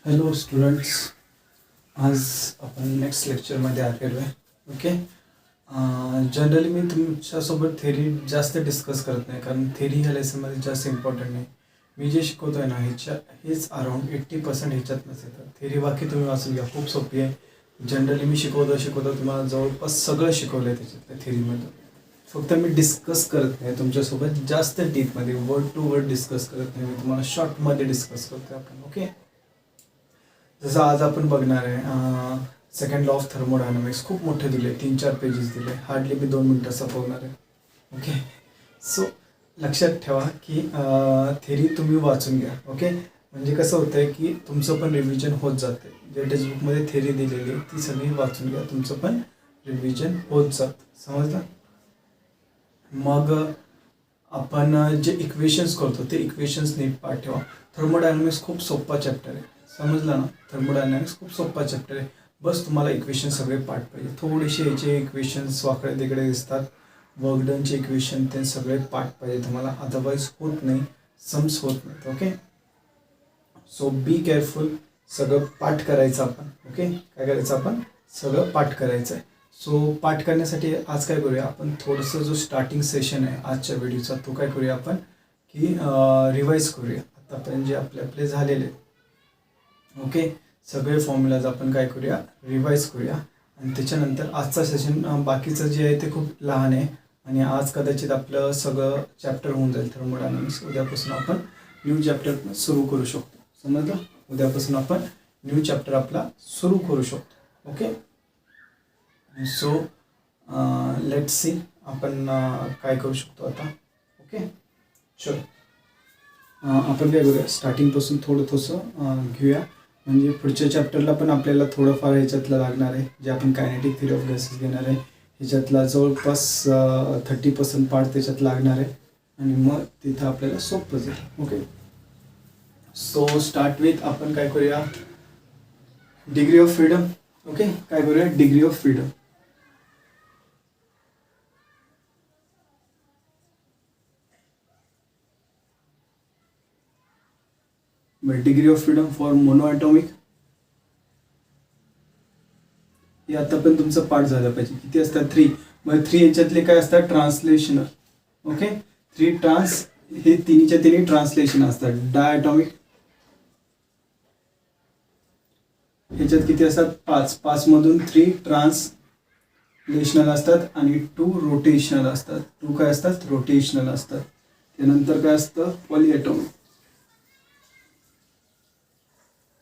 Hello students, आज आपण next लेक्चरमध्ये आलेलो आहे. ओके. जनरली मी तुमच्यासोबत थेरी जास्त डिस्कस करत नाही, कारण थेरी ह्या लेसनमध्ये जास्त इम्पॉर्टंट नाही. मी जे शिकवतो आहे ना हेच अराउंड 80% ह्याच्यातनंच येतं. थेरी बाकी तुम्ही वाचून घ्या, खूप सोपी आहे. जनरली मी शिकवतो तुम्हाला जवळपास सगळं शिकवलं आहे त्याच्यातल्या थेरीमधून. फक्त मी डिस्कस करत नाही तुमच्यासोबत जास्त डीपमध्ये, वर्ड टू वर्ड डिस्कस करत नाही. मी तुम्हाला शॉर्टमध्ये डिस्कस करतो आपण. ओके. जसं आज आपण बघणार आहे सेकंड लॉ ऑफ थर्मोडायनामिक्स. खूप मोठे दिले, 3-4 पेजेस दिले. हार्डली मी 2 मिनटं संपवणार आहे. ओके. सो लक्षात ठेवा की थेरी तुम्ही वाचून घ्या. ओके. म्हणजे कसं होतं आहे की तुमचं पण रिव्हिजन होत जाते. जे टेक्स्टबुकमध्ये थेरी दिलेली आहे ती सगळी वाचून घ्या, तुमचं पण रिव्हिजन होत जातं. समजलं? मग आपण जे इक्वेशन्स करतो ते इक्वेशन्स नीट पाठ ठेवा. थर्मोडायनामिक्स खूप सोपा चॅप्टर आहे. समजलं ना? थर्मोडायनामिक्स खूप सोपा चॅप्टर आहे. बस तुम्हाला इक्वेशन सगळे पाठ पाहिजे. थोडेसे याचे इक्वेशन्स वाकडे तिकडे दिसतात, वर्कडनचे इक्वेशन ते सगळे पाठ पाहिजे तुम्हाला, अदरवाईज होत नाही, सम्स होत नाहीत. ओके. So be careful. सगळं पाठ करायचं आपण. ओके. काय करायचं आपण? सगळं पाठ करायचं आहे. सो पाठ करण्यासाठी आज काय करूया आपण, थोडंसं जो स्टार्टिंग सेशन आहे आजच्या व्हिडिओचा तो काय करूया आपण की रिवाईज करूया आतापर्यंत जे आपले झालेले. ओके. सगळे फॉर्म्युलाज आपण काय करूया, रिवाईज करूया. आणि त्याच्यानंतर आजचा सेशन बाकीचं जे आहे ते खूप लहान आहे आणि आज कदाचित आपलं सगळं चॅप्टर होऊन जाईल थर्मोडायनामिक्स. उद्यापासून आपण न्यू चॅप्टर सुरू करू शकतो. समजलं? उद्यापासून आपण न्यू चॅप्टर आपला सुरू करू शकतो. ओके. सो लेट्स सी आपण काय करू शकतो आता. ओके. चलो आपण काय करूया, स्टार्टिंगपासून थोडंसं घेऊया. म्हणजे पुढच्या चॅप्टरला पण आपल्याला थोडंफार ह्याच्यातलं लागणार आहे. जे आपण कायनेटिक थेरी ऑफ गॅसेस घेणार आहे ह्याच्यातला जवळपास 30% पार्ट त्याच्यात लागणार आहे आणि मग तिथं आपल्याला सोपं जाईल. ओके. सो स्टार्ट विथ आपण काय करूया, डिग्री ऑफ फ्रीडम. ओके. काय करूया, degree of freedom. Degree of freedom for mono atomic हे आता पण तुमचं पाठ झालं पाहिजे. किती असतात? 3. मग 3 याच्यातले काय असतात? ट्रान्सलेशनल. ओके. 3 ट्रान्स, हे तिन्हीच्या तिन्ही ट्रान्सलेशन असतात. डायटॉमिक ह्याच्यात किती असतात? 5 मधून 3 ट्रान्सलेशनल असतात आणि 2 रोटेशनल असतात. 2 काय असतात? रोटेशनल असतात. त्यानंतर काय असतं? पॉलिॲटॉमिक.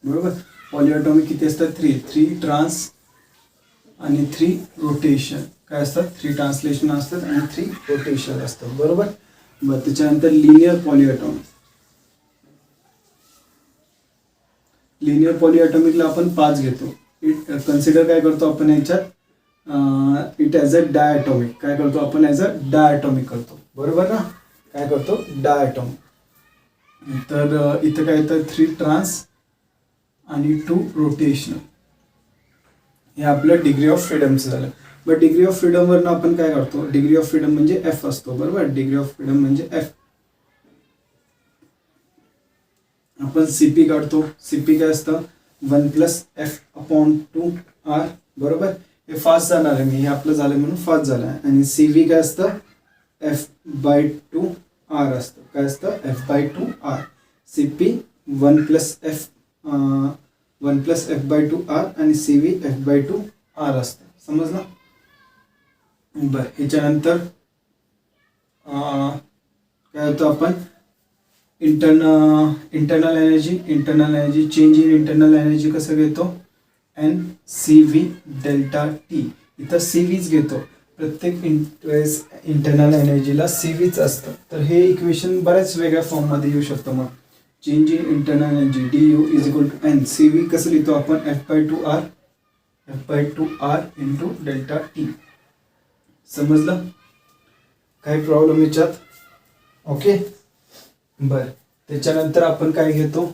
बरोबर. पॉलिॲटॉमिक किती असतात? 3 ट्रान्स आणि 3 रोटेशन. काय असतात? 3 ट्रान्सलेशन असतात आणि 3 रोटेशन असतात. बरोबर. मग त्याच्यानंतर लिनियर पॉलिॲटॉमिक. लिनियर पॉलिॲटॉमिकला आपण 5 घेतो. कन्सिडर काय करतो आपण याच्यात, इट ॲज अ डायॲटॉमिक. काय करतो आपण? ॲज अ डायॲटॉमिक करतो. बरोबर ना? काय करतो? डायॲटॉमिक. तर इथं काय येतं? 3 ट्रान्स आणि 2 रोटेशनल. हे आपलं डिग्री ऑफ फ्रीडमचं झालं. बट डिग्री ऑफ फ्रीडमवरनं आपण काय करतो? डिग्री ऑफ फ्रीडम म्हणजे एफ असतो. बरोबर. डिग्री ऑफ फ्रीडम म्हणजे एफ. आपण सीपी काढतो. सीपी काय असतं? 1+f/2r. बरोबर. हे फास्ट जाणार आहे, मी हे आपलं झालं म्हणून फास्ट झालं आहे. आणि सीव्ही काय असतं? f/2r असतं. काय असतं? f/2r. सीपी 1+f/2r आणि सीव्ही f/2r असतं. समजलं? बरं. ह्याच्यानंतर काय होतं आपण, internal energy change in internal energy कसं घेतो? NCV delta T. इथं CVच घेतो. प्रत्येक इंटरनल एनर्जीला CVच असतं. तर हे इक्वेशन बऱ्याच वेगळ्या फॉर्ममध्ये येऊ शकतं. मग change in internal energy DU = N. CV कसं लिहितो आपण? f/2r into delta T. समजलं? काही प्रॉब्लेम याच्यात? ओके. बरं. त्याच्यानंतर आपण काय घेतो?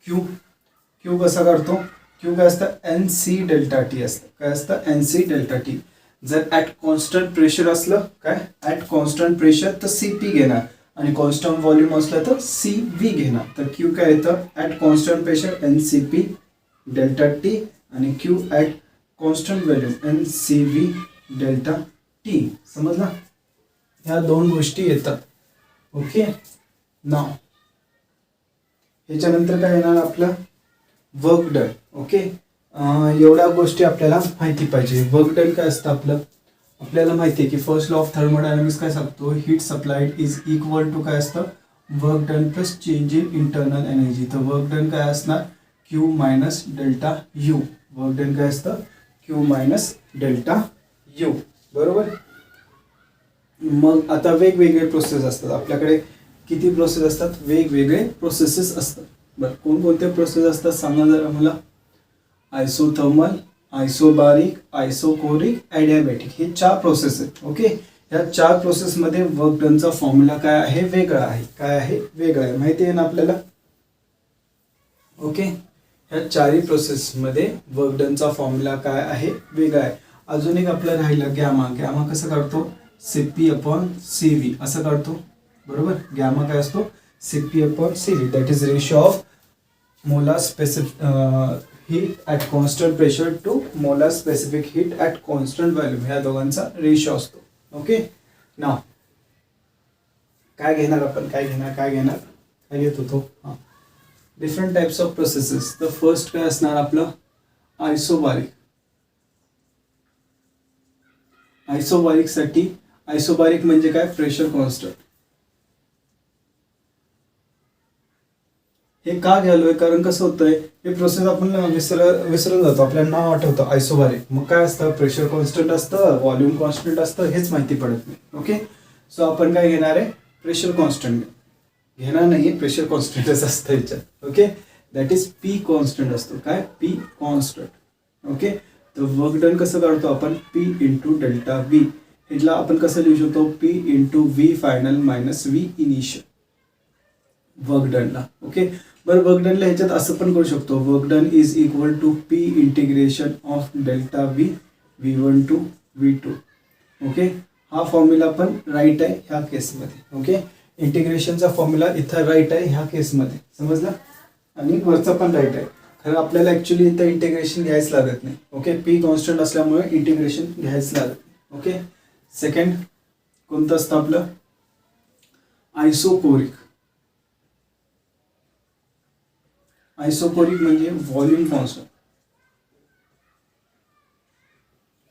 क्यू कसा काढतो? क्यू काय असतं? NC डेल्टा टी असतं. काय असतं? NC delta T. जर ॲट कॉन्स्टंट प्रेशर असलं, काय ॲट कॉन्स्टंट प्रेशर, तर CP घेणार आणि कॉन्स्टंट व्हॉल्यूम असलं तर CV घेणार. तर क्यू काय येतं? At constant pressure NCP delta T आणि Q at constant value N C V delta T. समजला? ह्या दोन गोष्टी येतात. ओके, नाव ह्याच्यानंतर काय येणार आपलं वर्क डन. ओके, एवढ्या गोष्टी आपल्याला माहिती पाहिजे. वर्क डन काय असतं आपलं, आपल्याला माहिती आहे की फर्स्ट लॉ ऑफ थर्मोडायनामिक्स काय सांगतो, heat supplied is equal to काय असतं work done plus change in internal energy. तर वर्क डन काय असणार Q minus delta U. Work done काय असतं क्यू मायनस डेल्टा यू. बरोबर. मग आता वेगवेगळे प्रोसेस असतात आपल्याकडे. किती प्रोसेस असतात, वेगवेगळे प्रोसेसेस असतात. बरं, कोणकोणते प्रोसेस असतात सांगा जरा मला. आयसोथर्मल, आयसोबारिक, आयसोकोरिक, ॲडियाबॅटिक हे 4 प्रोसेस आहेत. ओके, या 4 प्रोसेसमध्ये वर्क डनचा फॉर्म्युला काय आहे, वेगळा आहे. काय आहे, वेगळा आहे. माहिती आहे ना आपल्याला. ओके, ह्या 4ही प्रोसेसमध्ये वर्क डनचा फॉर्म्युला काय आहे, वेगळा आहे. अजून एक आपलं राहिलं गॅमा. गॅमा कसं काढतो, सीपी अपॉन सी व्ही असं काढतो. बरोबर. गॅमा काय असतो, CP upon C V, that is ratio of molar specific heat at constant pressure to molar specific heat at constant volume. ह्या दोघांचा रेशो असतो. ओके, नाव काय घेणार आपण, काय घेत होतो. हां, डिफरंट टाइप्स ऑफ प्रोसेसेस. तर फर्स्ट काय असणार आपलं आयसोबारिक. आयसोबारिकसाठी आयसोबारिक म्हणजे काय, प्रेशर कॉन्स्टंट. हे का घ्यालोय, कारण कसं होतंय हे प्रोसेस आपण विसरून जातो, आपल्याला नाव आठवतं आयसोबारिक. मग काय असतं, प्रेशर कॉन्स्टंट असतं, व्हॉल्यूम कॉन्स्टंट असतं, हेच माहिती पडत नाही. ओके, सो आपण काय घेणार आहे, प्रेशर कॉन्स्टंट घेणार नाही, प्रेशर कॉन्स्टंटच असतं याच्यात. Okay, that is P constant असतो. काय, पी कॉन्स्टंट. ओके, तर वर्क डन कसं काढतो आपण, पी इंटू डेल्टा व्ही. ह्याला आपण कसं लिहू शकतो, P into V final minus V initial work डनला. ओके, बरं, वर्क डनला ह्याच्यात असं पण करू शकतो, work done is equal to P integration of delta V V one two V two. Okay, हा फॉर्म्युला पण राईट आहे ह्या केसमध्ये. ओके, इंटिग्रेशनचा फॉर्म्युला इथं राईट आहे ह्या केसमध्ये. समजला? आणि वरचा पण राईट आहे. खरं आपल्याला ॲक्च्युली इथं इंटिग्रेशन घ्यायच लागत नाही. ओके, पी कॉन्स्टंट असल्यामुळे इंटिग्रेशन घ्यायच लागत नाही. ओके, सेकंड कोणतं असतं आपलं आयसोकोरिक. आयसोकोरिक म्हणजे व्हॉल्यूम कॉन्स्टंट.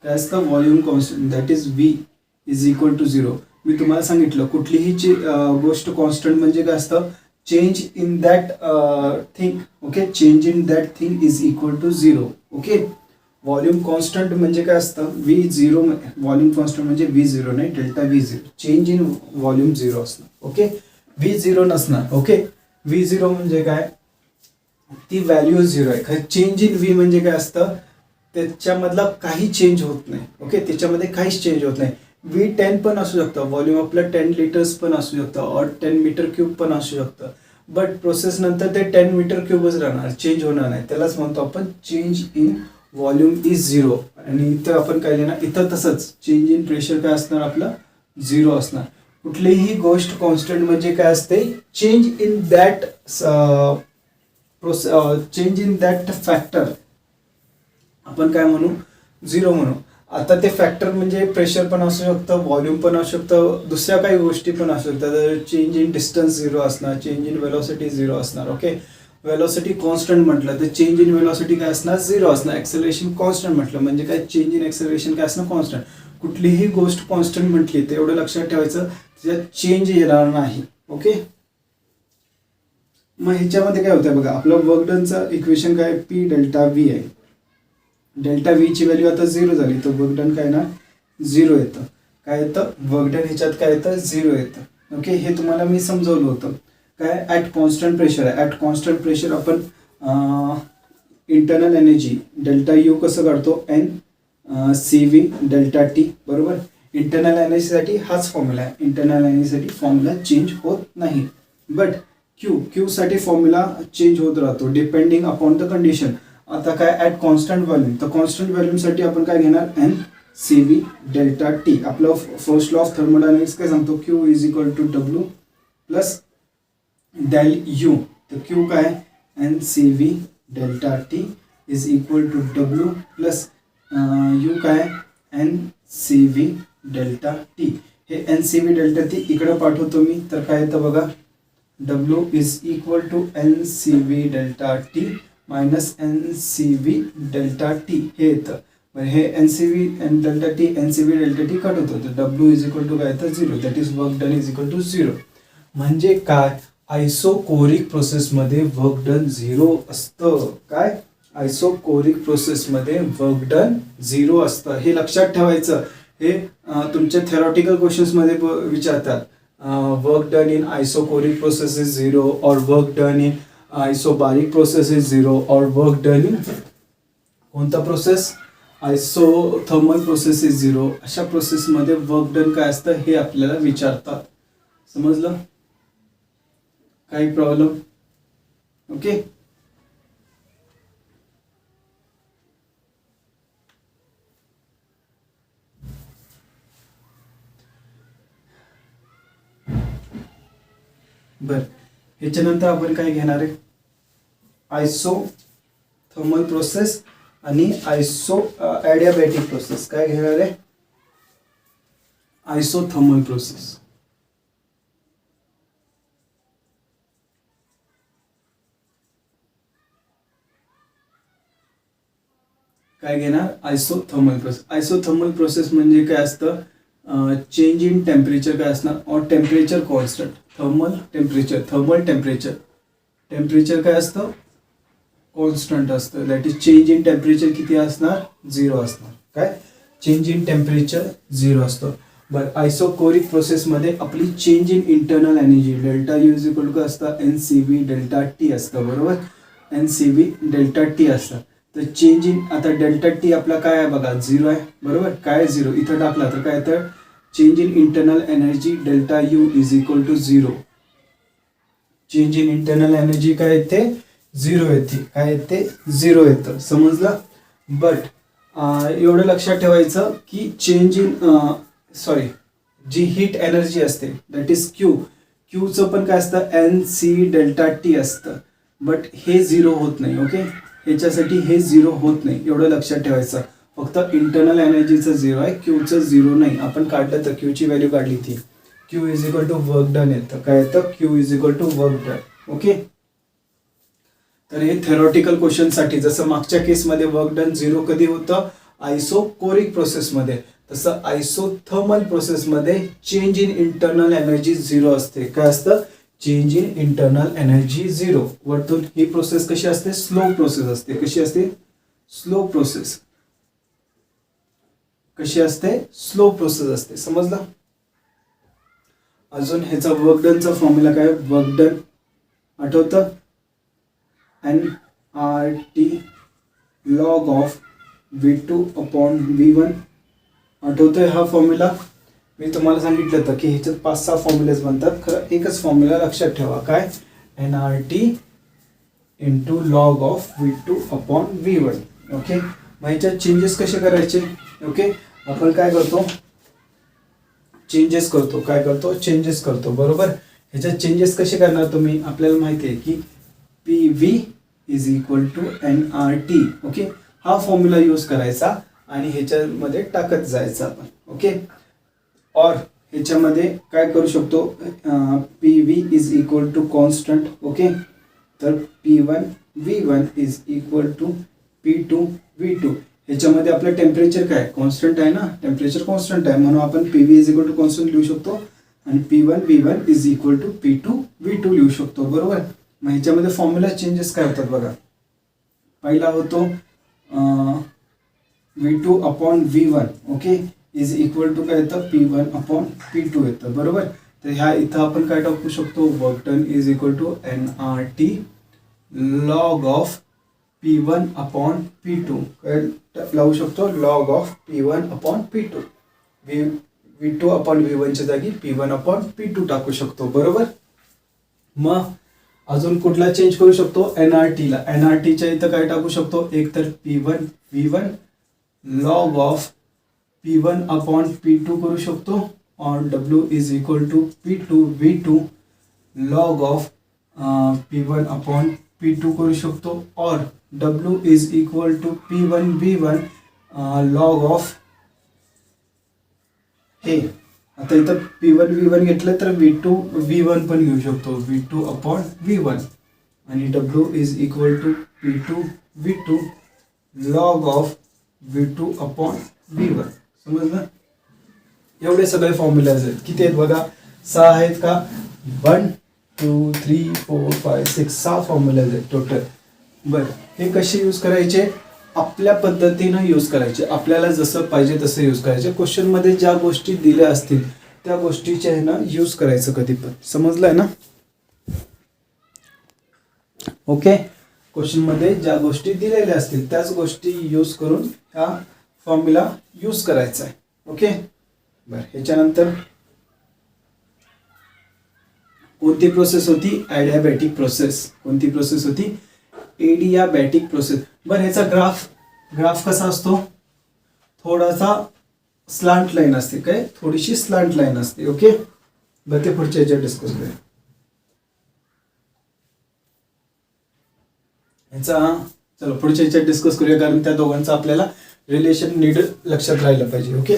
काय असतं, volume constant that is V is equal to 0. मी तुम्हाला सांगितलं कुठलीही गोष्ट कॉन्स्टंट म्हणजे काय असतं, change in that thing. Okay, change in that thing is equal to 0. Okay, volume constant म्हणजे काय असतं, V0. व्हॉल्यूम कॉन्स्टंट म्हणजे V0 नाही, delta V0. Change in volume 0 असणार. ओके, V0 नसणार. ओके, V0 म्हणजे काय, ती व्हॅल्यू 0 आहे. खरं चेंज इन व्ही म्हणजे काय असतं, त्याच्यामधला काही चेंज होत नाही. ओके, त्याच्यामध्ये काहीच चेंज होत नाही. V10 पण असू शकतं, व्हॉल्यूम आपलं 10 लिटर्स पण असू शकतं, और 10 मीटर क्यूब पण असू शकतं. बट प्रोसेस नंतर ते 10 मीटर क्यूबच राहणार, चेंज होणार नाही. त्यालाच म्हणतो आपण चेंज इन व्हॉल्यूम इज 0. आणि इथं आपण काय लिहिणार, इथं तसंच चेंज इन प्रेशर काय असणार आपलं 0 असणार. कुठलीही गोष्ट कॉन्स्टंट म्हणजे काय असते, change in that change in that factor आपण काय म्हणू, 0 म्हणू. आता ते फॅक्टर म्हणजे प्रेशर पण असू शकतं, व्हॉल्यूम पण असू शकतं, दुसऱ्या काही गोष्टी पण असू शकतात. चेंज इन डिस्टन्स 0 असणार, चेंज इन वेलोसिटी 0 असणार. ओके, वेलोसिटी कॉन्स्टंट म्हटलं तर चेंज इन वेलोसिटी काय असणार, 0 असणार. ॲक्सेलरेशन कॉन्स्टंट म्हटलं म्हणजे काय, चेंज इन ॲक्सेलरेशन काय असणार, कॉन्स्टंट. कुठलीही गोष्ट कॉन्स्टंट म्हटली तर एवढं लक्षात ठेवायचं, त्याच्यात चेंज येणार नाही. ओके, मग ह्याच्यामध्ये काय होतं बघा, आपलं वर्क डनचं इक्वेशन काय, पी डेल्टा व्ही आहे. डेल्टा व्हीची व्हॅल्यू आता 0 झाली तर वर्क डन काय ना 0 येतं. काय येतं, वर्क डन ह्याच्यात काय येतं, 0 येतं. ओके, हे तुम्हाला मी समजवलं होतं. काय, ॲट कॉन्स्टंट प्रेशर आहे. ॲट कॉन्स्टंट प्रेशर आपण इंटरनल एनर्जी डेल्टा यू कसं काढतो, N C V delta T. बरोबर. इंटरनल एनर्जीसाठी हाच फॉर्म्युला आहे. इंटरनल एनर्जीसाठी फॉर्म्युला चेंज होत नाही. बट क्यू साठी फॉर्म्युला चेंज होत राहतो डिपेंडिंग अपॉन द कंडिशन. आता काय, ॲट कॉन्स्टंट व्हॉल्यूम, तर कॉन्स्टंट व्हॉल्यूमसाठी आपण काय घेणार, N C V delta T. आपलं फर्स्ट लॉ ऑफ थर्मोडायनामिक्स काय सांगतो, Q is equal to W plus del U. तर क्यू काय, N C V delta T is equal to W plus U काय N C V delta T. हे N C V delta T इकडं पाठवतो मी, तर काय येतं बघा, W is equal to N C V delta T minus N C V delta T हे येतं. हे N C V N delta T N C V delta T cut होतं, तर डब्ल्यू इज इक्वल टू काय येतं 0. That is work done is equal to 0. म्हणजे काय, isochoric प्रोसेसमध्ये वर्क डन 0 असतं. काय, आयसोकोरिक प्रोसेसमध्ये वर्क डन 0 असतं. हे लक्षात ठेवायचं. हे तुमच्या थेरॉटिकल क्वेश्चन्समध्ये विचारतात. Work done in isochoric process is 0 और work done in isobaric process is 0 और वर्क डन इन कोणता प्रोसेस, आयसोथर्मल प्रोसेस इज 0. अशा प्रोसेसमध्ये वर्क डन काय असतं हे आपल्याला विचारतात. समजलं, काही प्रॉब्लेम? ओके. बर, ह्याच्यानंतर आपण काय घेणार आहे, आयसोथर्मल प्रोसेस आणि ॲडियाबॅटिक प्रोसेस. काय घेणार आहे, आयसोथर्मल प्रोसेस. काय घेणार, आयसोथर्मल प्रोसेस. आयसोथर्मल प्रोसेस म्हणजे काय असतं, चेंज इन टेम्परेचर काय असणार, और टेम्परेचर कॉन्स्टंट. थर्मल टेम्परेचर काय असतं, कॉन्स्टंट असतं. That is change in temperature किती असणार, 0 असणार. काय, चेंज इन टेम्परेचर 0 असतं. बरं, आयसोकोरिक प्रोसेसमध्ये आपली change in internal energy delta U is equal to काय असतं, N C V delta T असतं. बरोबर, N C V delta T असतं. तर चेंज इन, आता डेल्टा टी आपला काय आहे बघा, 0 आहे. बरोबर, काय 0 इथं टाकला तर काय, तर change in internal energy delta U is equal to 0. Change in internal energy काय येते, 0 येते. काय येते, 0 येतं. समजलं. बट एवढं लक्षात ठेवायचं की change in G heat energy असते दॅट इज क्यूचं पण काय असतं, एन सी डेल्टा टी असतं. बट हे 0 होत नाही. ओके, ह्याच्यासाठी हे 0 होत नाही, एवढं लक्षात ठेवायचं. फक्त इंटरनल एनर्जीचं 0 आहे, क्यूचं 0 नाही. आपण काढलं तर क्यूची व्हॅल्यू काढली ती, Q is equal to work done येतं. काय येतं, Q is equal to work done. Okay, तर हे थेरॉटिकल क्वेश्चनसाठी, जसं मागच्या केसमध्ये वर्क डन 0 कधी होतं, आयसोकोरिक प्रोसेसमध्ये, तसं आयसोथर्मल प्रोसेसमध्ये चेंज इन इंटरनल एनर्जी 0 असते. काय असतं, चेंज इन इंटरनल एनर्जी 0. वरतून ही प्रोसेस कशी असते, स्लो प्रोसेस असते. कशी असते, स्लो प्रोसेस. कशी असते, स्लो प्रोसेस असते. समजलं. अजून ह्याचा वर्क डनचा फॉर्म्युला काय, वर्क डन आठवतं, NRT log of V2 upon V1. आठवतोय हा फॉर्म्युला. मी तुम्हाला सांगितलं होतं की ह्याच्यात 5-6 फॉर्म्युलेज बनतात. खरं एकच फॉर्म्युला लक्षात ठेवा, काय, NRT into log of V2 upon V1. Okay, मग ह्याच्यात चेंजेस कसे करायचे. ओके, आपण काय करतो, चेंजेस करतो. बरोबर, ह्याच्यात चेंजेस कसे करणार तुम्ही, आपल्याला माहिती आहे की PV is equal to NRT. Okay, हा फॉर्म्युला यूज करायचा आणि ह्याच्यामध्ये टाकत जायचं आपण. ओके, और ह्याच्यामध्ये काय करू शकतो, PV is equal to constant. Okay, तर P1 V1 is equal to P2 V2. ह्याच्यामध्ये आपलं टेम्परेचर काय, कॉन्स्टंट आहे ना, टेम्परेचर कॉन्स्टंट आहे, म्हणून आपण PV is equal to constant लिहू शकतो आणि P1 V1 is equal to P2 V2 लिहू शकतो. बरोबर, मग ह्याच्यामध्ये फॉर्म्युला चेंजेस काय होतात बघा. पहिला होतो V2 upon V1. Okay, is equal to काय येतं, P1 अपॉन P2 येतं. बरोबर, तर ह्या इथं आपण काय टाकू शकतो, work done is equal to NRT log of P1 upon P2. काय लावू शकतो, log of P1 upon P2. V2 upon V1च्या जागी P1 अपॉन P2 टाकू शकतो. बरोबर, मग अजून कुठला चेंज करू शकतो, NRTला. NRTच्या इथं काय टाकू शकतो, एक तर P1 V1 log of P1 upon P2 करू शकतो, और W is equal to P2 V2 log of P1 upon P2 करू शकतो, और W is equal to P1 V1 log of हे. आता इथं P1 V1 घेतलं तर V2 V1 पण घेऊ शकतो, V2 अपॉन V1, आणि W is equal to P2 V2 log of V2 upon V1. समजलं? एवढे सगळे फॉर्म्युलाज आहेत. किती आहेत बघा? 6 आहेत का? 1 2 3 4 5 6 6 फॉर्म्युलाज आहेत टोटल. बरं, हे कसे यूज करायचे? आपल्या पद्धतीनं यूज करायचे, आपल्याला जसं पाहिजे तसं यूज करायचे. क्वेश्चनमध्ये ज्या गोष्टी दिल्या असतील त्या गोष्टीच्या ह्यानं यूज करायचं कधी पण. समजलंय ना? ओके. क्वेश्चनमध्ये ज्या गोष्टी दिलेल्या असतील त्याच गोष्टी यूज करून हा फॉर्म्युला यूज करायचा आहे. ओके. बरं, ह्याच्यानंतर कोणती प्रोसेस होती? Adiabatic process. कोणती प्रोसेस होती? एडियाबॅटिक प्रोसेस. बरं, ह्याचा ग्राफ कसा असतो? थोडासा स्लांट लाईन असते. काय? थोडीशी स्लांट लाईन असते. ओके. बरं, ते पुढच्या ह्याच्यात डिस्कस करूया. चलो पुढच्या ह्याच्यात डिस्कस करूया, कारण त्या दोघांचं आपल्याला रिलेशन नीट लक्षात राहिलं पाहिजे. ओके.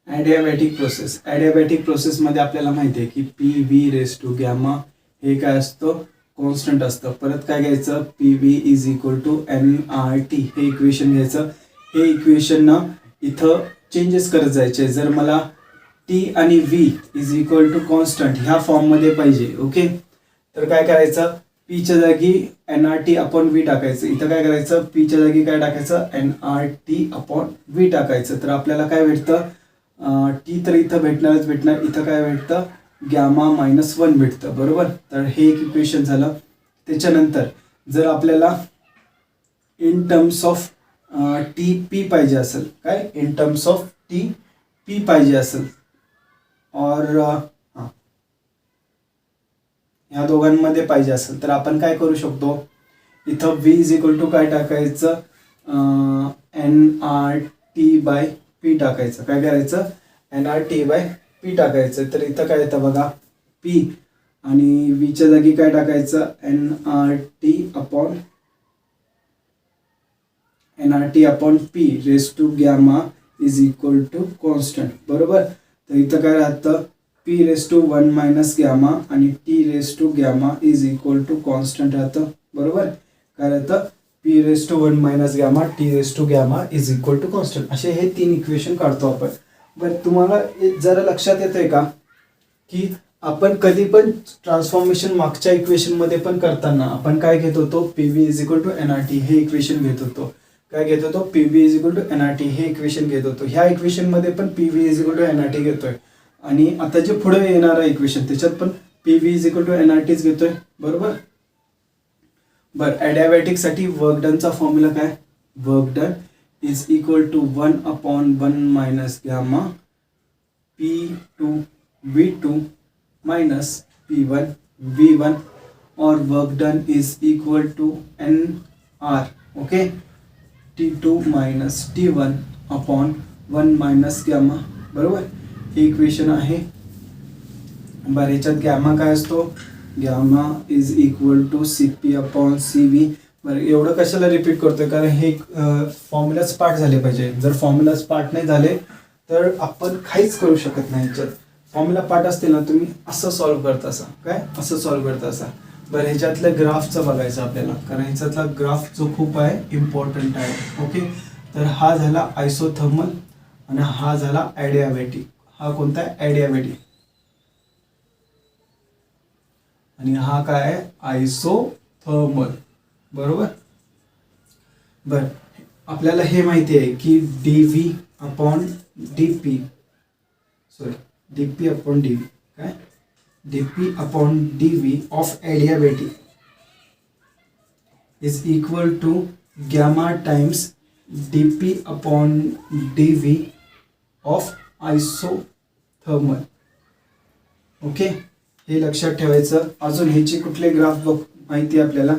Adiabatic process. ॲडियाबॅटिक प्रोसेसमध्ये आपल्याला माहिती आहे की P V raise to gamma हे काय असतं? कॉन्स्टंट असतं. परत काय घ्यायचं? P V is equal to NRT हे इक्वेशन घ्यायचं. हे इक्वेशन ना इथं चेंजेस करत जायचे. जर मला टी आणि V is equal to constant ह्या फॉर्ममध्ये पाहिजे, ओके, तर काय करायचं? पीच्या जागी NRT अपॉन व्ही टाकायचं. इथं काय करायचं? पीच्या जागी काय टाकायचं? NRT अपॉन व्ही टाकायचं. तर आपल्याला काय भेटतं? टी तर इथं भेटणार. इथं काय भेटतं? गॅमा -1 भेटतं. बरोबर. तर हे एक इक्वेशन झालं. त्याच्यानंतर जर आपल्याला in terms of T P पाहिजे असेल, काय? In terms of T P पाहिजे असेल, और ह्या दोघांमध्ये पाहिजे असेल, तर आपण काय करू शकतो? इथं व्ही इज इक्वल टू काय टाकायचं? NRT बाय पी टाकायचं. काय करायचं? NRT बाय पी टाकायचं. तर इथं काय येतं बघा? पी, आणि व्हीच्या जागी काय टाकायचं? NRT upon P raise to gamma is equal to constant. बरोबर. तर इथं काय राहतं? P raise to 1 minus gamma आणि T raise to gamma is equal to constant राहतं. बरोबर. काय राहतं? P raise to 1 minus gamma, T raise to gamma is equal to constant. असे हे 3 इक्वेशन काढतो आपण. बरं, तुम्हाला जरा लक्षात येतंय का की आपण कधी पण ट्रान्सफॉर्मेशन मागच्या इक्वेशनमध्ये पण करताना आपण काय घेत होतो? P V is equal to NRT हे इक्वेशन घेत होतो. काय घेत होतो? P V is equal to NRT हे इक्वेशन घेत होतो. ह्या इक्वेशनमध्ये पण P V is equal to NRT घेतोय, आणि आता जे पुढे येणारं इक्वेशन त्याच्यात पण P V is equal to NRTच घेतोय. बरोबर. बरं, ॲडियाबॅटिकसाठी वर्क डनचा फॉर्म्युला काय? Work done is equal to 1 upon 1 minus gamma P2 V2 minus P1 V1, और work done is equal to NR, okay, T2 minus T1 upon 1 minus gamma. बरोबर. हे इक्वेशन आहे. बरं, ह्याच्यात गॅमा काय असतो? Gamma is equal to CP upon CV. बरं, एवढं कशाला रिपीट करतोय? कारण हे फॉर्म्युलाच पाठ झाले पाहिजे. जर फॉर्म्युलाच पाठ नाही झाले तर आपण काहीच करू शकत नाही. ह्याच्यात फॉर्म्युला पाठ असतील ना, तुम्ही असं सॉल्व्ह करता असा, काय असं सॉल्व्ह करता असा. बरं, ह्याच्यातल्या ग्राफचं बघायचं आपल्याला, कारण ह्याच्यातला ग्राफ जो खूप आहे इम्पॉर्टंट आहे. ओके. तर हा झाला आयसोथर्मल आणि हा झाला ॲडियाबॅटिक. हा कोणता आहे? ॲडियाबॅटिक. आणि हा काय आहे? आयसोथर्मल. बरोबर. बरं, आपल्याला हे माहिती आहे की DV upon DP, sorry DP upon DV, काय? DP upon DV of adiabatic is equal to gamma times DP upon DV of isothermal. Okay. हे लक्षात ठेवायचं. अजून ह्याची कुठले ग्राफ माहिती आपल्याला?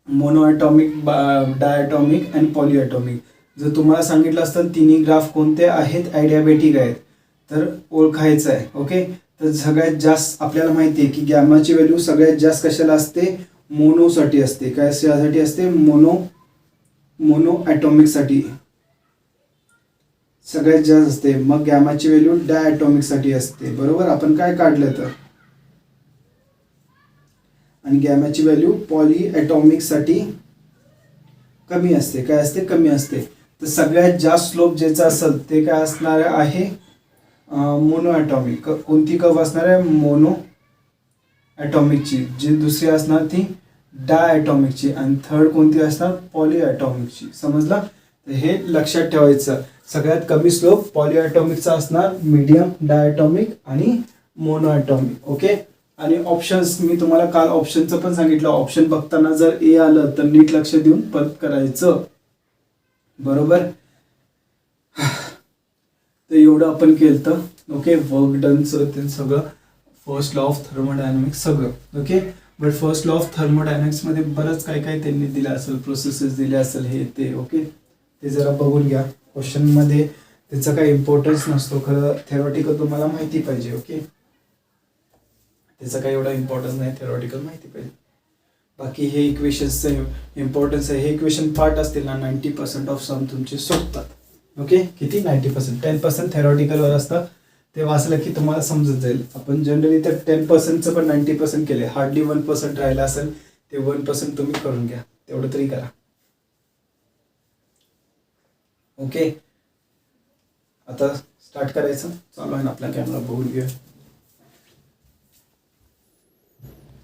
मोनोॲटॉमिक, डायॲटॉमिक आणि पॉलिॲटॉमिक. जर तुम्हाला सांगितलं असतं तिन्ही ग्राफ कोणते आहेत, ॲडियाबॅटिक आहेत, तर ओळखायचं आहे. ओके, तर सगळ्यात जास्त आपल्याला माहिती आहे की गॅमाची व्हॅल्यू सगळ्यात जास्त कशाला असते, मोनोसाठी असते. काय यासाठी असते, मोनोॲटॉमिकसाठी सगळ्यात जास्त असते. मग गॅमाची व्हॅल्यू डायॲटॉमिकसाठी असते. बरोबर, आपण काय काढलं तर. आणि गॅमाची व्हॅल्यू पॉलीॲटॉमिकसाठी कमी असते. काय असते, कमी असते. तर सगळ्यात जास्त स्लोप ज्याचा असेल ते काय असणार आहे, मोनोॲटॉमिक. कोणती कर्व असणार आहे, मोनो ॲटॉमिकची. जी दुसरी असणार ती डायॲटॉमिकची आणि थर्ड कोणती असणार, पॉलीॲटॉमिकची. समजला, तर हे लक्षात ठेवायचं. सगळ्यात कमी स्लोप पॉलीॲटॉमिकचा असणार, मीडियम डायॲटॉमिक आणि मोनोॲटॉमिक. ओके, आणि ऑप्शन्स मी तुम्हाला काल ऑप्शनचं पण सांगितलं. ऑप्शन बघताना जर ए आलं तर नीट लक्ष देऊन परत करायचं. बरोबर, तर एवढं आपण केलं तर. ओके, वर्क डनचं ते सगळं, फर्स्ट लॉ ऑफ थर्मोडायनामिक्स सगळं. Okay, but first law of थर्मोडायनामिक्समध्ये बरंच काय काय त्यांनी दिलं असेल, प्रोसेसेस दिले असेल, हे ते. ओके, ते जरा बघून घ्या. क्वेश्चनमध्ये त्याचा काही इम्पॉर्टन्स नसतो, खरं थेरॉटिकल तुम्हाला माहिती पाहिजे. ओके, त्याचा काही एवढा इम्पॉर्टन्स नाही, थेरॉटिकल माहिती पाहिजे. बाकी हे इक्वेशन्सचं इम्पॉर्टन्स आहे. हे इक्वेशन पार्ट असतील ना, 90% ऑफ सम तुमचे सुटतात. ओके, किती, 90%. 10% थेरॉटिकलवर असतं, ते वाचलं की तुम्हाला समजत जाईल. आपण जनरली तर 10%चं पण 90% केले, हार्डली 1% राहिलं असेल, ते 1% तुम्ही करून घ्या, तेवढं तरी करा. ओके, आता स्टार्ट करायचं. चालू आहे ना आपला कॅमेरा, बघून घेऊया.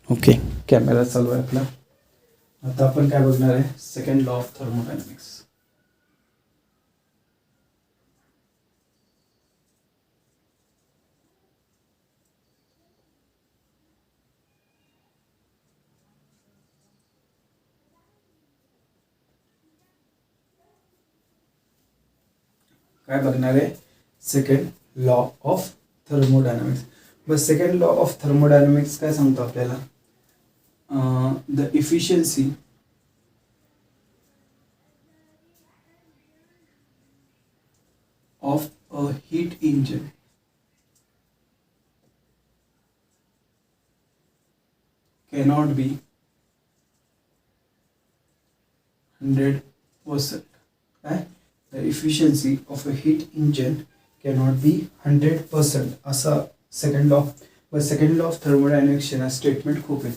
ओके, कॅमेरा चालू आहे आपला. आता आपण काय बघणार आहे, सेकंड लॉ ऑफ थर्मोडायनामिक्स. काय बघणार आहे, second law of thermodynamics. Bus second law of thermodynamics काय सांगतो आपल्याला, the efficiency of a heat engine cannot be 100%. The efficiency of a heat engine cannot be 100%. असा सेकंड लॉ. व second law of थर्मोडायनामिक्सचे ना statement खूप आहे.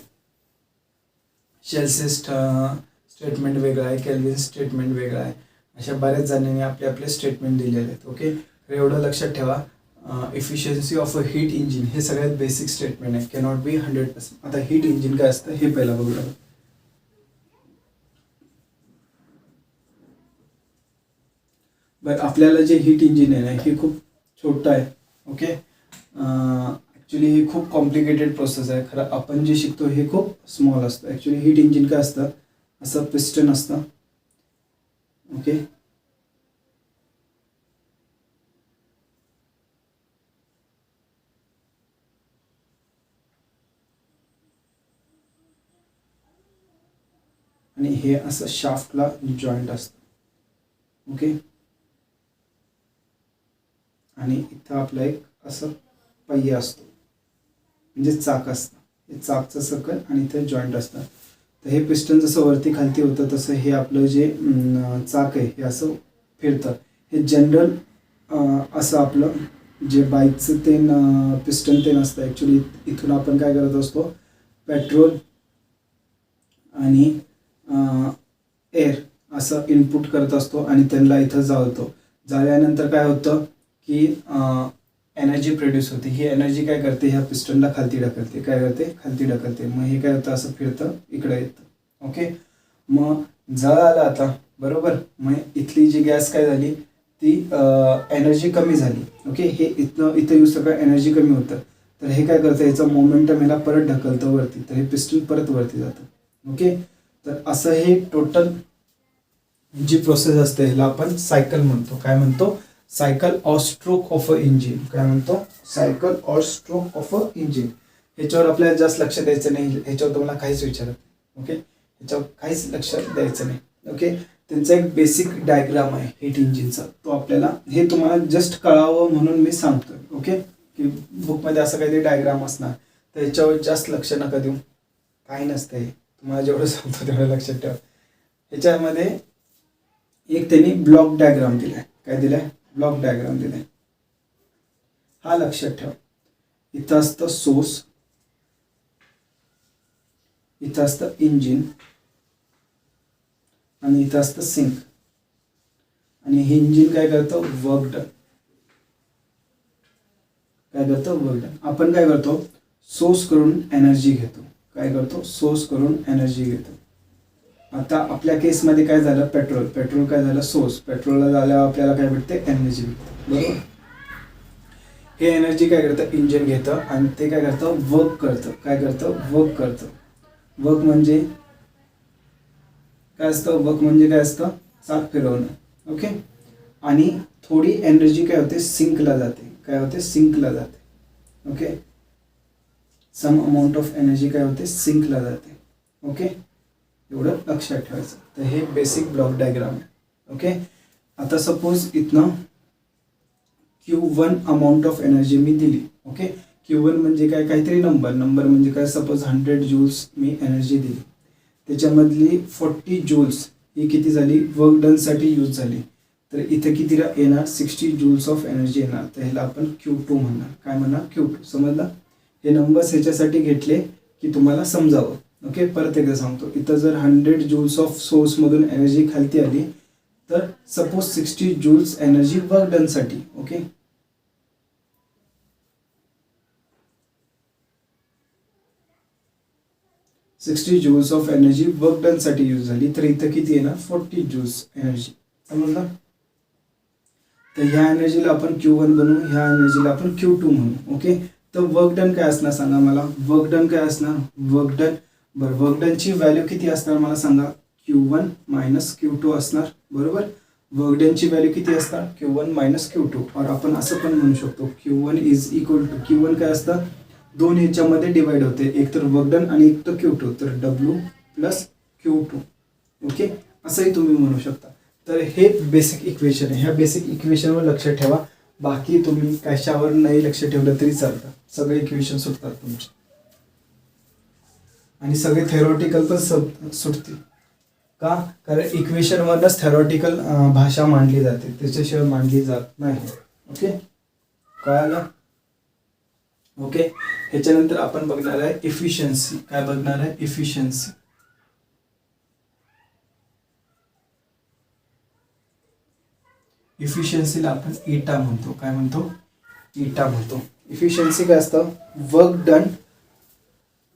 शेल्सियस statement वेगळा आहे, केल्विन स्टेटमेंट वेगळा आहे. अशा बऱ्याच जणांनी आपले आपले स्टेटमेंट दिलेले आहेत. ओके, तर एवढं लक्षात ठेवा. Efficiency of a heat engine हे सगळ्यात बेसिक स्टेटमेंट आहे, कॅनॉट बी 100%. आता हीट इंजिन काय असतं हे पहिला बघूया. बरं, आपल्याला जे हीट इंजिन आहे ना हे खूप छोटं आहे. ओके, ॲक्च्युली हे खूप कॉम्प्लिकेटेड प्रोसेस आहे. खरं आपण जे शिकतो हे खूप स्मॉल असतं. ॲक्च्युली हीट इंजिन काय असतं, असं पिस्टन असतं. ओके, आणि हे असं शाफ्टला जॉईंट असतं. ओके, आणि इथं आपलं एक असं पहिया असतो, म्हणजे चाक असतं. हे चाकचं सर्कल आणि इथे जॉईंट असतं. तर हे पिस्टन जसं वरती खालती होतं तसं हे आपलं जे चाक आहे हे असं फिरतं. हे जनरल असं आपलं जे बाईकचं ते पिस्टन ते नसतं. ॲक्च्युली इथून आपण काय करत असतो, पेट्रोल आणि एअर असं इनपुट करत असतो आणि त्यांना इथं जाळतो. जाळल्यानंतर काय होतं की एनर्जी प्रोड्यूस होते. ही एनर्जी काय करते, ह्या पिस्टनला खालती ढकलते. काय करते, खालती ढकलते. मग हे काय होतं, असं फिरतं, इकडं येतं. ओके, मग जळ आलं आता. बरोबर, मग इथली जी गॅस काय झाली, ती एनर्जी कमी झाली. ओके, हे इथं यूज सगळं एनर्जी कमी होतं. तर हे काय करतं, याचं मोमेंटम ह्याला परत ढकलतं वरती. तर हे पिस्टन परत वरती जातं. ओके, तर असं हे टोटल जी प्रोसेस असते ह्याला आपण सायकल म्हणतो. काय म्हणतो, cycle or stroke of a engine. काय म्हणतो, cycle or stroke of a engine. ह्याच्यावर आपल्याला जास्त लक्ष द्यायचं नाही, ह्याच्यावर तुम्हाला काहीच विचारत. ओके, ह्याच्यावर काहीच लक्ष द्यायचं नाही. ओके, त्यांचा एक बेसिक डायग्राम आहे हीट इंजिनचा, तो आपल्याला हे तुम्हाला जस्ट कळावं म्हणून मी सांगतोय. ओके, की बुकमध्ये असं काहीतरी डायग्राम असणार तर ह्याच्यावर जास्त लक्ष नका देऊ, काही नसतं हे, तुम्हाला जेवढं सांगतो तेवढं लक्षात ठेवा. ह्याच्यामध्ये एक त्यांनी ब्लॉक डायग्राम दिलाय. काय दिलाय? ब्लॉक डायग्राम दिलाय. हा लक्षात ठेवा. इथं असतं सोर्स, इथं असतं इंजिन आणि इथं असतं सिंक. आणि हे इंजिन काय करतं? Work done. काय करतं? Work done. आपण काय करतो? सोर्स करून एनर्जी घेतो. काय करतो? सोर्स करून एनर्जी घेतो. आता आपल्या केसमध्ये काय झालं? पेट्रोल. पेट्रोल काय झालं? सोर्स. पेट्रोलला झाल्यावर आपल्याला काय भेटते? एनर्जी भेटते. बरोबर. हे एनर्जी काय करतं? इंजिन घेतं आणि ते काय करतं? वर्क करतं. काय करतं? वर्क करतं. वर्क म्हणजे काय असतं? वर्क म्हणजे काय असतं? चाक फिरवणं. ओके, आणि थोडी एनर्जी काय होते? सिंकला जाते. काय होते? सिंकला जाते. Okay, some amount of energy काय होते? सिंकला जाते. ओके, एवढं लक्षात ठेवायचं. तर हे बेसिक ब्लॉक डायग्राम आहे. ओके, आता सपोज इथनं Q1 अमाऊंट ऑफ एनर्जी मी दिली. ओके, Q1 म्हणजे काय? काहीतरी नंबर म्हणजे काय? सपोज 100 जूल्स मी एनर्जी दिली. त्याच्यामधली 40 जूल्स ही किती झाली? वर्क डनसाठी यूज झाली. तर इथे किती येणार? 60 जूल्स ऑफ एनर्जी येणार. तर ह्याला आपण Q2 म्हणणार. काय म्हणणार? Q2. समजलं? हे नंबर्स ह्याच्यासाठी घेतले की तुम्हाला समजावं. ओके, परत एकदा सांगतो. इथं जर 100 जूल्स ऑफ सोर्समधून एनर्जी खालती आली तर सपोज 60 जूल्स एनर्जी वर्क डनसाठी. Okay, sixty joules of energy work डनसाठी यूज झाली. तर इथं किती येणार? 40 जूल्स एनर्जी. समजलं? तर ह्या एनर्जीला आपण Q1 बनवू, ह्या एनर्जीला आपण Q2 म्हणू. ओके, तर वर्क डन काय असणार सांगा मला? वर्क डन काय असणार? वर्क डन, बरं, वर्क डनची व्हॅल्यू किती असणार मला सांगा? Q1 मायनस Q2 असणार. बरोबर. वर्क डनची व्हॅल्यू किती असणार? Q1 minus Q2. और आपण असं पण म्हणू शकतो Q1 is equal to, Q1 काय असतं? दोन ह्याच्यामध्ये डिवाइड होते, एक तर वर्क डन आणि एक तर Q2, तर W प्लस Q2. ओके, असंही तुम्ही म्हणू शकता. तर हे बेसिक इक्वेशन आहे. ह्या बेसिक इक्वेशनवर लक्ष ठेवा. बाकी तुम्ही कशावर नाही लक्ष ठेवलं तरी चालतं, सगळे इक्वेशन सुटतात तुमचे आणि सगळे थेरॉटिकल पण सुटतील. का? कारण इक्वेशनवरच थेरॉटिकल भाषा मांडली जाते, त्याच्याशिवाय मांडली जात नाही. ओके, कळालं? ओके, ह्याच्यानंतर आपण बघणार आहे इफिशियन्सी. काय बघणार आहे? इफिशियन्सी. इफिशियन्सीला आपण ईटा म्हणतो. काय म्हणतो? ईटा म्हणतो. इफिशियन्सी काय असतं? Work done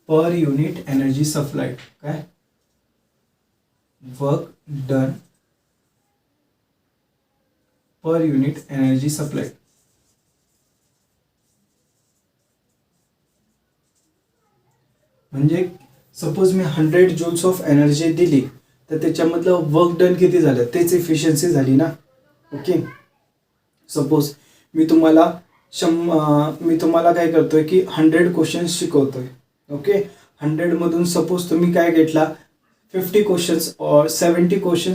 per unit energy supplied. काय? Work done per unit energy supplied. म्हणजे सपोज मी 100 जूल्स ऑफ एनर्जी दिली तर त्याच्यामधलं वर्क डन किती झालं? तेच इफिशियन्सी झाली ना. ओके, सपोज मी तुम्हाला काय करतोय की 100 क्वेश्चन्स शिकवतोय. ओके, 100 मधून सपोज तुम्ही काय घेतला? 50 क्वेश्चन्स और 70 क्वेश्चन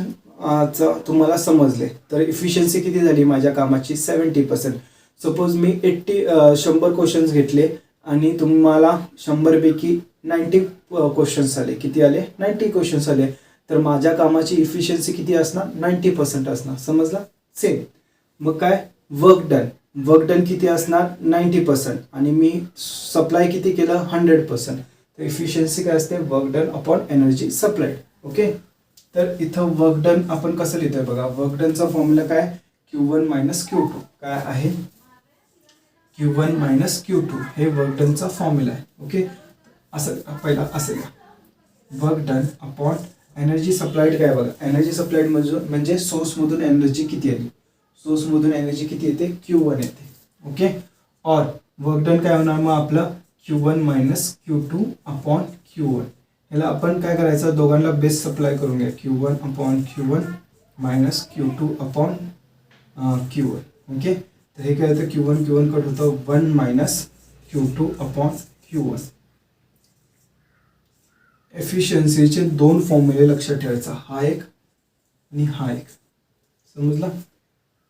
तुम्हाला समजले, तर इफिशियन्सी किती झाली माझ्या कामाची? 70%. सपोज मी 100 क्वेश्चन्स घेतले आणि तुम्हाला 100 पैकी 90 क्वेश्चन्स आले. किती आले? 90 क्वेश्चन्स आले. तर माझ्या कामाची इफिशियन्सी किती असणार? 90% असणार. समजला? सेम. मग काय? वर्क डन किती असणार? 90%. आणि मी सप्लाय किती केलं? 100%. तर इफिशियन्सी काय असते? Work done upon energy supplied. Okay, तर इथं वर्क डन आपण कसं लिहितोय बघा. वर्क डनचा फॉर्म्युला काय? Q1 minus Q2. काय आहे? Q1 मायनस Q2 हे वर्क डनचा फॉर्म्युला आहे. ओके, असं पहिला असं घ्या. Work done upon energy supplied. काय बघा, एनर्जी सप्लाइड म्हणजे सोर्समधून एनर्जी किती आली? सोर्समधून एनर्जी किती येते? Q1 येते. ओके, और वर्क डन काय होणार मग आपलं? Q1 minus Q2 upon Q1. याला आपण काय करायचं? दोघांना बेस सप्लाय करून घ्या. Q1 upon Q1 minus Q2 upon Q1. Okay, तर हे काय होतं? Q1 कट होतं 1 मायनस Q2 अपॉन Q1. एफिशियन्सीचे दोन फॉर्म्युले लक्षात ठेवायचा, हा एक आणि हा एक. समजला?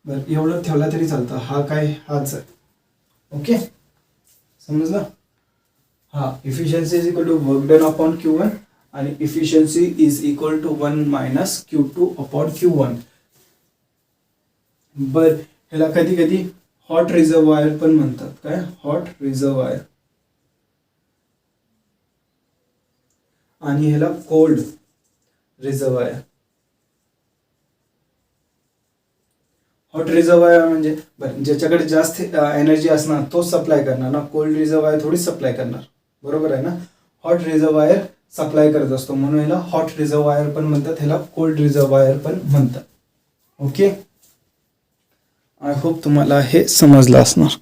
बरं, एवढं ठेवला तरी चालतं. हा काय, हाच आहे. ओके, समजलं? हा, efficiency is equal to work done upon Q1 आणि efficiency is equal to 1 minus Q2 upon Q1. बर, ह्याला कधी कधी हॉट रिझर्वायर पण म्हणतात. काय? Hot reservoir. आणि ह्याला कोल्ड रिझर्वायर. हॉट रिझर्वायर म्हणजे बरं, ज्याच्याकडे जास्त एनर्जी असणार तोच सप्लाय करणार ना. कोल्ड रिझर्वायर थोडी सप्लाय करणार. बरोबर आहे ना. हॉट रिझर्वायर सप्लाय करत असतो, म्हणून ह्याला हॉट रिझर्वायर पण म्हणतात, ह्याला कोल्ड रिझर्वायर पण म्हणतात. ओके, आय होप तुम्हाला हे समजलं असणार.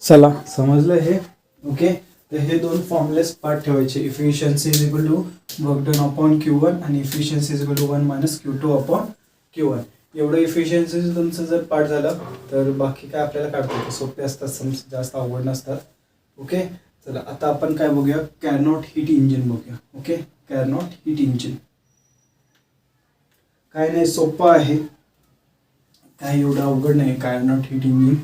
चला, समजलं हे. ओके, तर हे दोन फॉर्मुलेस पार्ट ठेवायचे. Efficiency is equal to work done upon Q1 आणि efficiency is equal to 1 minus Q2 upon Q1. एवढं इफिशियन्सी तुमचं जर पार्ट झालं तर बाकी काय आपल्याला काढता येतं. सोपे असतात, जास्त अवघड नसतात. ओके, चला आता आपण काय बघूया, कॅरनॉट हीट इंजिन बघूया. ओके, कॅरनॉट हीट इंजिन काय नाही, सोपं आहे, काय एवढं अवघड नाही. कॅरनॉट हीट इंजिन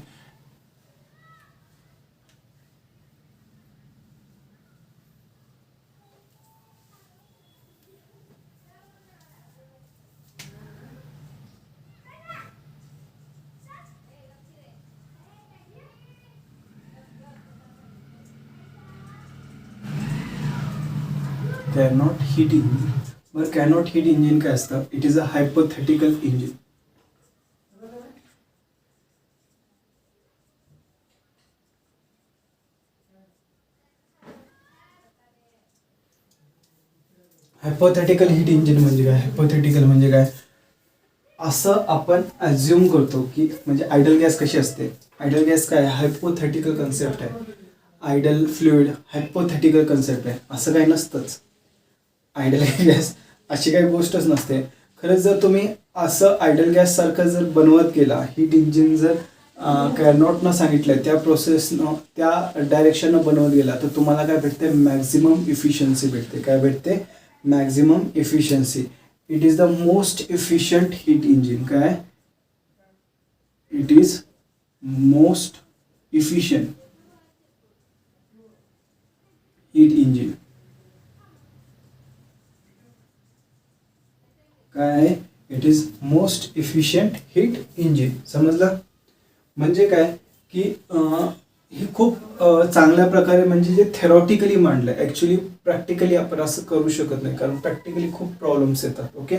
कॅरनॉट हीट इंजिन. बरं, कॅरनॉट हीट इंजिन काय असतं? It is a hypothetical engine. Hypothetical heat engine म्हणजे काय? हायपोथेटिकल म्हणजे काय? असं आपण अज्युम करतो की, म्हणजे आयडल गॅस कशी असते. आयडल गॅस काय? हायपोथेटिकल कन्सेप्ट आहे. आयडल फ्लुइड हायपोथेटिकल कन्सेप्ट आहे. असं काही नसतंच. आयडल गॅस अशी काही गोष्टच नसते. खरंच जर तुम्ही असं आयडल गॅस सारखं जर बनवत गेला, हीट इंजिन जर कॅरनॉटनं सांगितलं त्या प्रोसेसनं, त्या डायरेक्शननं बनवत गेला, तर तुम्हाला काय भेटते? मॅक्झिमम इफिशियन्सी भेटते. काय भेटते? Maximum efficiency. It is the most efficient heat engine. काय? It is most efficient heat engine. काय आहे? It is most efficient heat engine. समजलं? म्हणजे काय की हे खूप चांगल्या प्रकारे, म्हणजे जे थेरॉटिकली मांडलं, ॲक्च्युली प्रॅक्टिकली आपण असं करू शकत नाही, कारण प्रॅक्टिकली खूप प्रॉब्लेम्स येतात. ओके,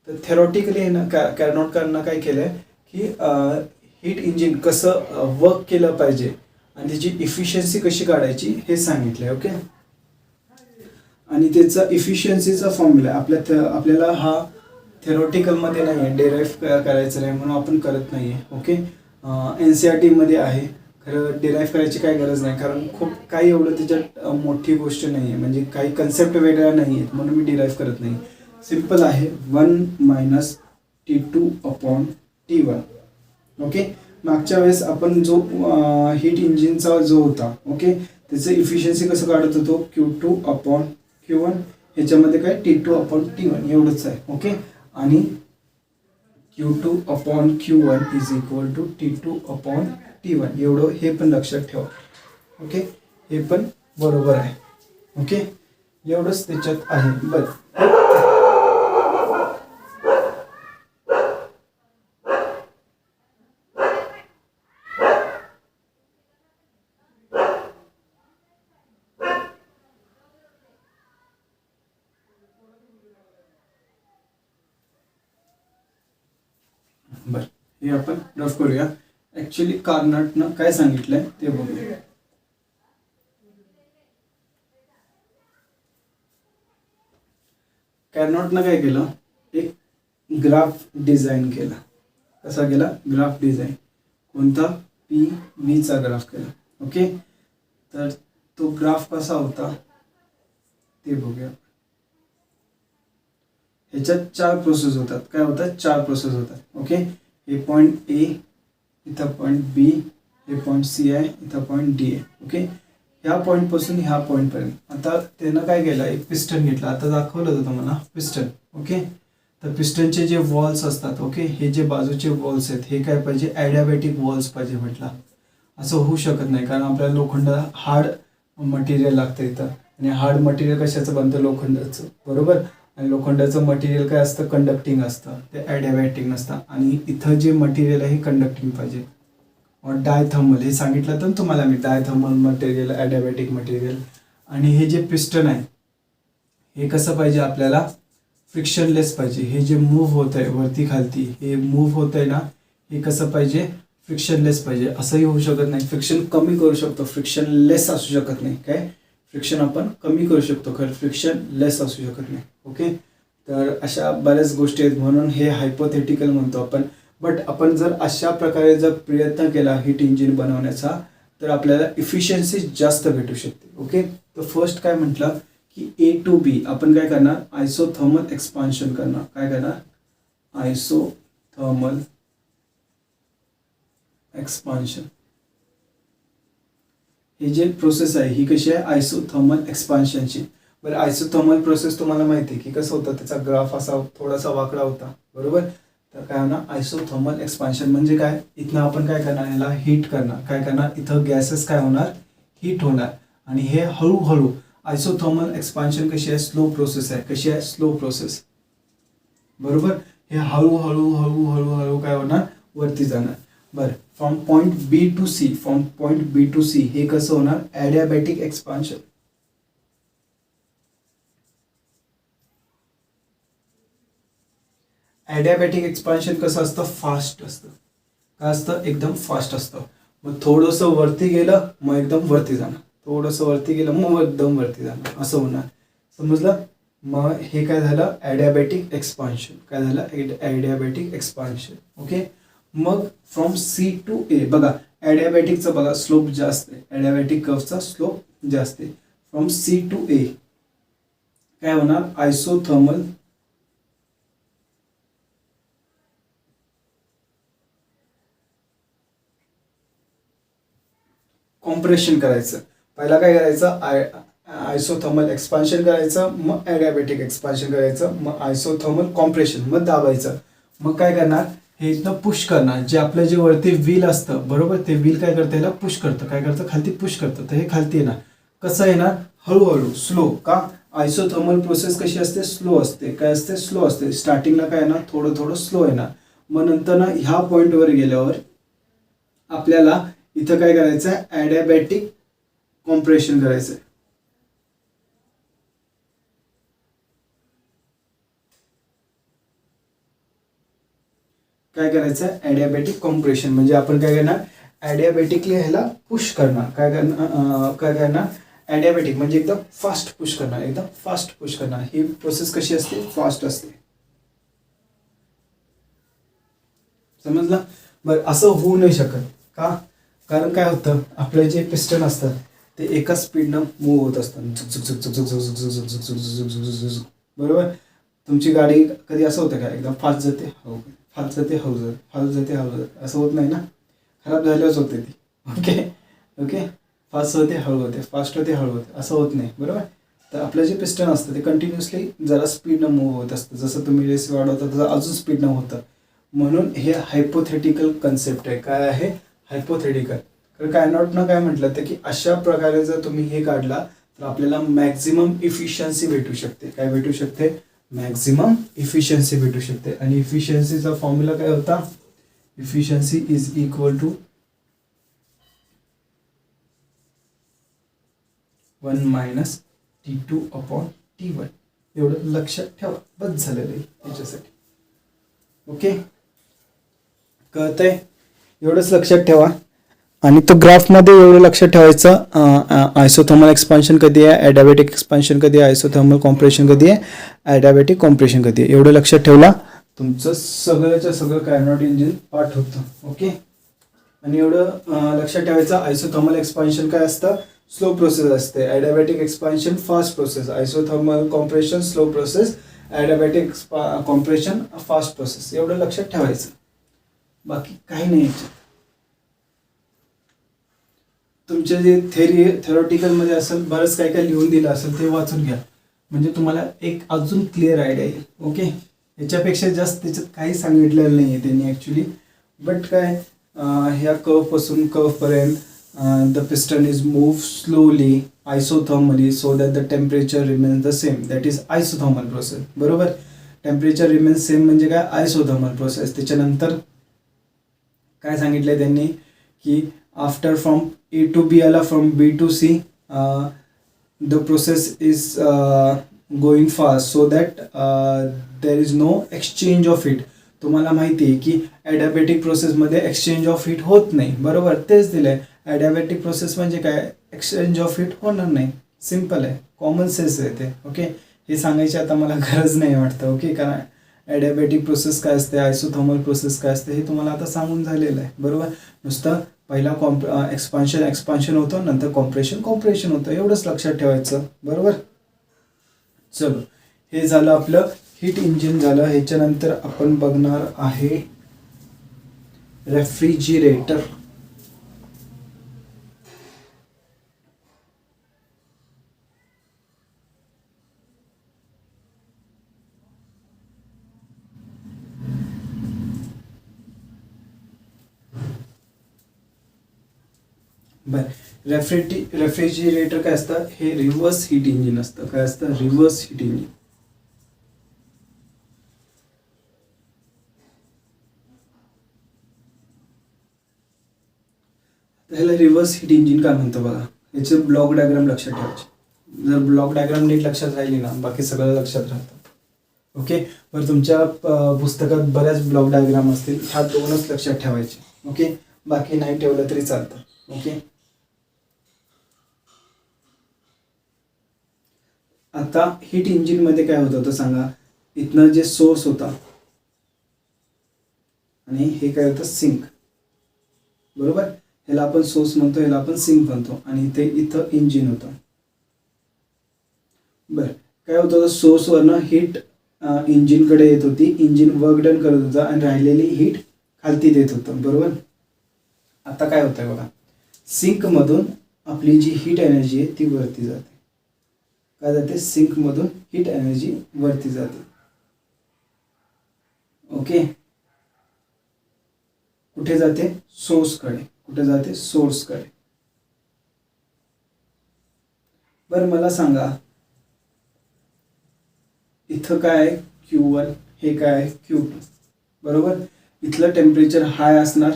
तर थेरॉटिकली ना कॅरनॉटकरनं काय केलं आहे की हीट इंजिन कसं वर्क केलं पाहिजे आणि त्याची इफिशियन्सी कशी काढायची हे सांगितलं आहे. ओके, आणि त्याचा इफिशियन्सीचा फॉर्म्युला आपल्याला हा थेरॉटिकलमध्ये नाही आहे, डेराईव्ह करायचं नाही, म्हणून आपण करत नाही आहे. ओके, NCERTमध्ये आहे. खरं डिराईव्ह करायची काही गरज नाही, कारण खूप काही एवढं त्याच्यात मोठी गोष्ट नाही आहे, म्हणजे काही कन्सेप्ट वेगळ्या नाही आहेत, म्हणून मी डिराईव्ह करत नाही. सिम्पल आहे, 1 minus T2 upon T1. Okay, मागच्या वेळेस आपण जो हीट इंजिनचा जो होता, ओके, त्याचं इफिशियन्सी कसं काढत होतो? Q2 upon Q1. ह्याच्यामध्ये काय? T2 अपॉन T1 एवढंच आहे. ओके, आणि Q2 upon Q1 is equal to T2 upon T1 एवढं, हे पण लक्षात ठेवा. ओके, हे पण बरोबर आहे. ओके, एवढंच त्याच्यात आहे. बरं, बरं, हे आपण रफ करूया. ऍक्च्युली कार्नॉटनं काय सांगितलंय ते बघूया. कार्नॉटनं काय केलं? एक ग्राफ डिझाईन केला. कसा केला? Graph design. कोणता? PVचा ग्राफ केला. ओके, तर तो ग्राफ कसा होता ते बघूया. ह्याच्यात 4 प्रोसेस होतात. काय होतात? 4 प्रोसेस होतात. ओके, हे पॉईंट A, इथं पॉईंट B, हे पॉईंट सी आहे, इथं पॉईंट डी आहे. ओके, ह्या पॉईंटपासून ह्या पॉईंटपर्यंत. आता त्यानं काय केलं, एक पिस्टन घेतला. आता दाखवलं होतं तुम्हाला पिस्टन. ओके, तर पिस्टनचे जे वॉल्स असतात, ओके, हे जे बाजूचे वॉल्स आहेत हे काय पाहिजे, ॲडियाबॅटिक वॉल्स पाहिजे म्हटलं. असं होऊ शकत नाही, कारण आपल्याला लोखंड हार्ड मटेरियल लागतं इथं, आणि हार्ड मटेरियल कशाचं बनतं, लोखंडाचं, बरोबर. आणि लोखंडाचं मटेरियल काय असतं, कंडक्टिंग असतं, ते ॲडियाबॅटिक नसतं. आणि इथं जे मटेरियल आहे हे कंडक्टिंग पाहिजे. डायथर्मल हे सांगितलं तर तुम्हाला मी, डायथर्मल मटेरियल, ॲडियाबॅटिक मटेरियल. आणि हे जे पिस्टन आहे हे कसं पाहिजे आपल्याला, फ्रिक्शनलेस पाहिजे. हे जे मूव्ह होत आहे वरती खालती, हे मूव्ह होत आहे ना, हे कसं पाहिजे, फ्रिक्शनलेस पाहिजे. असंही होऊ शकत नाही, फ्रिक्शन कमी करू शकतो, फ्रिक्शनलेस असू शकत नाही. काय, फ्रिक्शन आपण कमी करू शकतो, खरं फ्रिक्शनलेस असू शकत नाही. ओके, तर अशा बऱ्याच गोष्टी आहेत, म्हणून हे हायपोथेटिकल म्हणतो आपण. बट आपण जर अशा प्रकारे जर प्रयत्न केला हीट इंजिन बनवण्याचा, तर आपल्याला इफिशियन्सी जास्त भेटू शकते. ओके, तर फर्स्ट काय म्हटलं की ए टू बी आपण काय करणार, आयसोथर्मल एक्सपान्शन करणार. काय करणार, आयसोथर्मल एक्सपान्शन. ही जी प्रोसेस आहे ही कशी आहे, आयसोथर्मल एक्सपान्शनची. बरं, आयसोथर्मल प्रोसेस तुम्हाला माहिती आहे की कसं होतं, त्याचा ग्राफ असा थोडासा वाकडा होता, बरोबर. तर काय होणार, आयसोथर्मल एक्सपान्शन म्हणजे काय, इथनं आपण काय करणार, याला हीट करणार. काय करणार, इथं गॅसेस काय होणार, हीट होणार. आणि हे हळूहळू, आयसोथर्मल एक्सपान्शन कशी आहे, स्लो प्रोसेस आहे. कशी आहे, स्लो प्रोसेस, बरोबर. हे हळूहळू हळूहळू हळू काय होणार, वरती जाणार. बरं, from point B to C, from point B to C हे कसं होणार, ॲडियाबॅटिक एक्सपान्शन. ॲडियाबॅटिक एक्सपान्शन कसं असतं, फास्ट असतं. काय असतं, एकदम फास्ट असतं. मग थोडंसं वरती गेलं मग एकदम वरती जाणार, थोडंसं वरती गेलं मग एकदम वरती जाणार, असं होणार. समजलं. मग हे काय झालं, ॲडियाबॅटिक एक्सपान्शन. काय झालं, ॲडियाबॅटिक एक्सपान्शन. ओके, मग फ्रॉम सी टू ए बघा, ॲडियाबॅटिकचा बघा स्लोप जास्त आहे, ॲडियाबॅटिक कर्वचा स्लोप जास्त आहे. फ्रॉम सी टू ए काय होणार, आयसोथर्मल कॉम्प्रेशन करायचं. पहिला काय करायचं, आयसोथर्मल एक्सपान्शन करायचं, मग ॲडियाबॅटिक एक्सपान्शन करायचं, मग आयसोथर्मल कॉम्प्रेशन, मग दाबायचं. मग काय करणार, हे इथं पुश करणार. जे आपलं जे वरती व्हील असतं, बरोबर, ते व्हील काय करतं, याला पुश करतं. काय करतं, खालती पुश करतं. तर हे खालती येणार. कसं येणार, हळूहळू, स्लो. का, आयसोथर्मल प्रोसेस कशी असते, स्लो असते. काय असते, स्लो असते. स्टार्टिंगला काय येणार, थोडं थोडं स्लो येणार. मग नंतर ना ह्या पॉईंटवर गेल्यावर आपल्याला इथं काय करायचं आहे, ॲडियाबॅटिक कॉम्प्रेशन करायचं आहे. काय करायचं, ॲडियाबॅटिक कॉम्प्रेशन म्हणजे आपण काय करणार, ॲडियाबॅटिकली ह्याला पुश करणार. काय करणार, ॲडियाबॅटिक म्हणजे एकदम फास्ट पुश करणार, एकदम फास्ट पुश करणार. ही प्रोसेस कशी असते, फास्ट असते. समजलं. बरं, असं होऊ नाही शकत. का, कारण काय होतं, आपले जे पिस्टन असतात ते एका स्पीडनं मूव्ह होत असतात, बरोबर. तुमची गाडी कधी असं होतं का, एकदम फास्ट जाते, हो, फास्ट जाते, हळू जाते, फास्ट जाते, हळू जाते, असं होत नाही ना. खराब झाल्याच होते ती. ओके ओके, फास्ट होते, हळू होते, फास्ट होते, हळू होते, असं होत नाही, बरोबर. तर आपलं जे पिस्टन असतं ते कंटिन्युअसली जरा स्पीडनं मूव्ह होत असतं. जसं तुम्ही रेस वाढवता तसं अजून स्पीडनं होतं. म्हणून हे हायपोथेटिकल कन्सेप्ट आहे. काय आहे, हायपोथेटिकल. तर कायनॉटनं काय म्हटलं तर की अशा प्रकारे जर तुम्ही हे काढला तर आपल्याला मॅक्झिमम इफिशियन्सी भेटू शकते. काय भेटू शकते, मॅक्झिमम इफिशियन्सी भेटू शकते. आणि इफिशियन्सीचा फॉर्म्युला काय होता, efficiency is equal to 1 minus T2 upon T1. एवढं लक्षात ठेवा, बस झालेलं आहे याच्यासाठी. ओके, कळतंय, एवढंच लक्षात ठेवा. आणि तो ग्राफमध्ये एवढं लक्षात ठेवायचं, आयसोथर्मल एक्सपान्शन कधी आहे, ॲडियाबॅटिक एक्सपान्शन कधी आहे, आयसोथर्मल कॉम्प्रेशन कधी आहे, ॲडियाबॅटिक कॉम्प्रेशन कधी आहे. एवढं लक्षात ठेवला तुमचं सगळ्याच्या सगळं कार्नोट इंजिन पाठ होतं. ओके, आणि एवढं लक्षात ठेवायचं, आयसोथर्मल एक्सपान्शन काय असतं, स्लो प्रोसेस असते. Adiabatic expansion fast process, isothermal compression slow process, adiabatic compression fast process. एवढं लक्षात ठेवायचं, बाकी काही नाही. तुमचे जे थेरॉटिकलमध्ये असेल बरंच काय काय लिहून दिलं असेल ते वाचून घ्या, म्हणजे तुम्हाला एक अजून क्लिअर आयडिया येईल. ओके, याच्यापेक्षा जास्त त्याच्यात काही सांगितलेलं नाही आहे त्यांनी ॲक्च्युली. बट काय ह्या कर्वपासून कर्वपर्यंत the piston is move slowly isothermally so that the temperature remains the same, that is isothermal process. बरोबर, टेम्परेचर रिमेन्स सेम म्हणजे काय, आयसोथर्मल प्रोसेस. त्याच्यानंतर काय सांगितलं त्यांनी की after from A to B आला, from B to C the process is going fast so that there is no exchange of heat. तुम्हाला माहिती आहे की ॲडियाबॅटिक प्रोसेसमध्ये एक्सचेंज ऑफ हीट होत नाही. बरोबर, तेच दिलं आहे. ॲडियाबॅटिक प्रोसेस म्हणजे काय, एक्सचेंज ऑफ हीट होणार नाही. सिम्पल आहे, कॉमन सेन्स आहे ते. ओके, हे सांगायची आता मला गरज नाही वाटतं. ओके, कारण ॲडियाबॅटिक प्रोसेस काय असते, आयसोथर्मल प्रोसेस काय असते हे तुम्हाला आता सांगून झालेलं आहे. बरोबर, नुसतं पहिला एक्सपान्शन होतं, नंतर कॉम्प्रेशन होतं, एवढंच लक्षात ठेवायचं. बरोबर, चलो हे झालं आपलं हीट इंजिन झालं. ह्याच्यानंतर आपण बघणार आहे रेफ्रिजिरेटर. बरं, रेफ्रिजिरेटर काय असतं, हे रिव्हर्स हीट इंजिन असतं. काय असतं, रिव्हर्स हीट इंजिन. ह्याला रिव्हर्स हीट इंजिन काय म्हणतो बघा, याचे ब्लॉक डायग्राम लक्षात ठेवायचे. जर ब्लॉक डायग्राम नीट लक्षात राहिली ना, बाकी सगळं लक्षात राहतं. ओके, बरं तुमच्या पुस्तकात बऱ्याच ब्लॉक डायग्राम असतील, ह्या दोनच लक्षात ठेवायचे. ओके, बाकी नाही ठेवलं तरी चालतं. ओके, आता हीट इंजिनमध्ये काय होतं तर सांगा, इथनं जे सोर्स होता आणि हे काय होतं, सिंक. बरोबर, ह्याला आपण सोर्स म्हणतो, ह्याला आपण सिंक म्हणतो, आणि इथं इंजिन होतं. बरं, काय होतं, सोर्सवरनं हीट इंजिनकडे येत होती, इंजिन वर्क डन करत होतं आणि राहिलेली हीट खालती देत होतं. बरोबर, आता काय होतंय बघा, सिंकमधून आपली जी हीट एनर्जी आहे ती वरती जाते. काय जाते, सिंकमधून हीट एनर्जी वरती जाते. ओके, कुठे जाते, सोर्सकडे. कुठे जाते, सोर्सकडे. बरं मला सांगा, इथं काय आहे Q1, हे काय आहे Q2. बरोबर, इथलं टेम्परेचर हाय असणार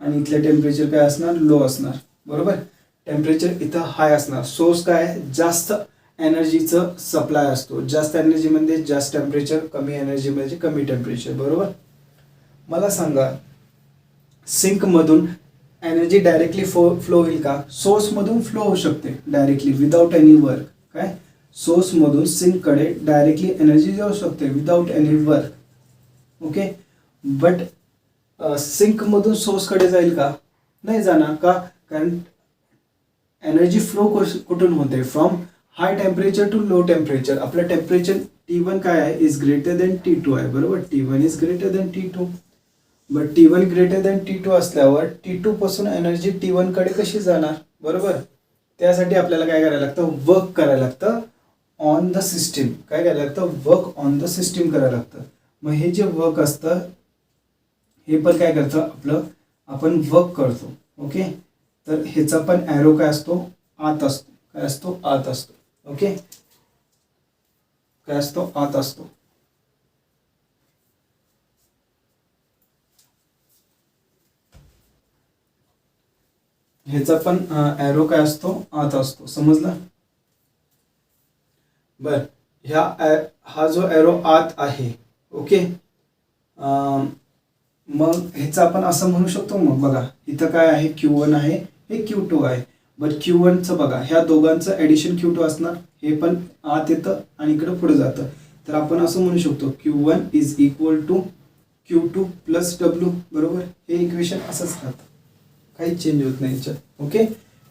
आणि इथलं टेम्परेचर काय असणार, लो असणार. बरोबर, टेम्परेचर इथं हाय असणार. सोर्स काय आहे, जास्त एनर्जीचं सप्लाय असतो. जास्त एनर्जी म्हणजे जास्त टेम्परेचर, कमी एनर्जी म्हणजे कमी टेम्परेचर. बरोबर, मला सांगा, सिंकमधून एनर्जी डायरेक्टली फ्लो होईल का, सोर्समधून फ्लो होऊ शकते डायरेक्टली विदाउट एनी वर्क. काय, सोर्समधून सिंककडे डायरेक्टली एनर्जी जाऊ शकते without any work. Okay, but सिंकमधून सोर्सकडे जाईल का, नाही जाणार. का, कारण एनर्जी फ्लो कुठून होते, from high temperature to low temperature. आपलं टेम्परेचर T1 काय आहे, इज ग्रेटर देन T2 आहे. बरोबर, T1 is greater than T2. But T1 greater than T2 असल्यावर T2 पासून एनर्जी T1 कडे कशी जाणार. बरोबर, त्यासाठी आपल्याला काय करायला लागतं, वर्क करायला लागतं ऑन द सिस्टीम. काय करायला लागतं, वर्क ऑन द सिस्टीम करायला लागतं. मग हे जे वर्क असतं हे पण काय करतं, आपलं आपण वर्क करतो. ओके, तर ह्याचा पण ॲरो काय असतो, आत असतो. काय असतो, आत असतो. ओके, काय असतो, आत असतो. ह्याचा पण ॲरो काय असतो, आत असतो. समजलं. बर, हा जो ॲरो आत आहे. ओके, मग ह्याचं आपण असं म्हणू शकतो. मग बघा, इथं काय आहे, Q1 आहे, हे Q2 आहे. बट Q1चं बघा, ह्या दोघांचं ॲडिशन Q2 असणार. हे पण आत येतं आणि इकडं पुढे जातं. तर आपण असं म्हणू शकतो, Q1 is equal to Q2 plus W. बरोबर, हे इक्वेशन असंच राहतं, काही चेंज होत नाही याच्यात. ओके,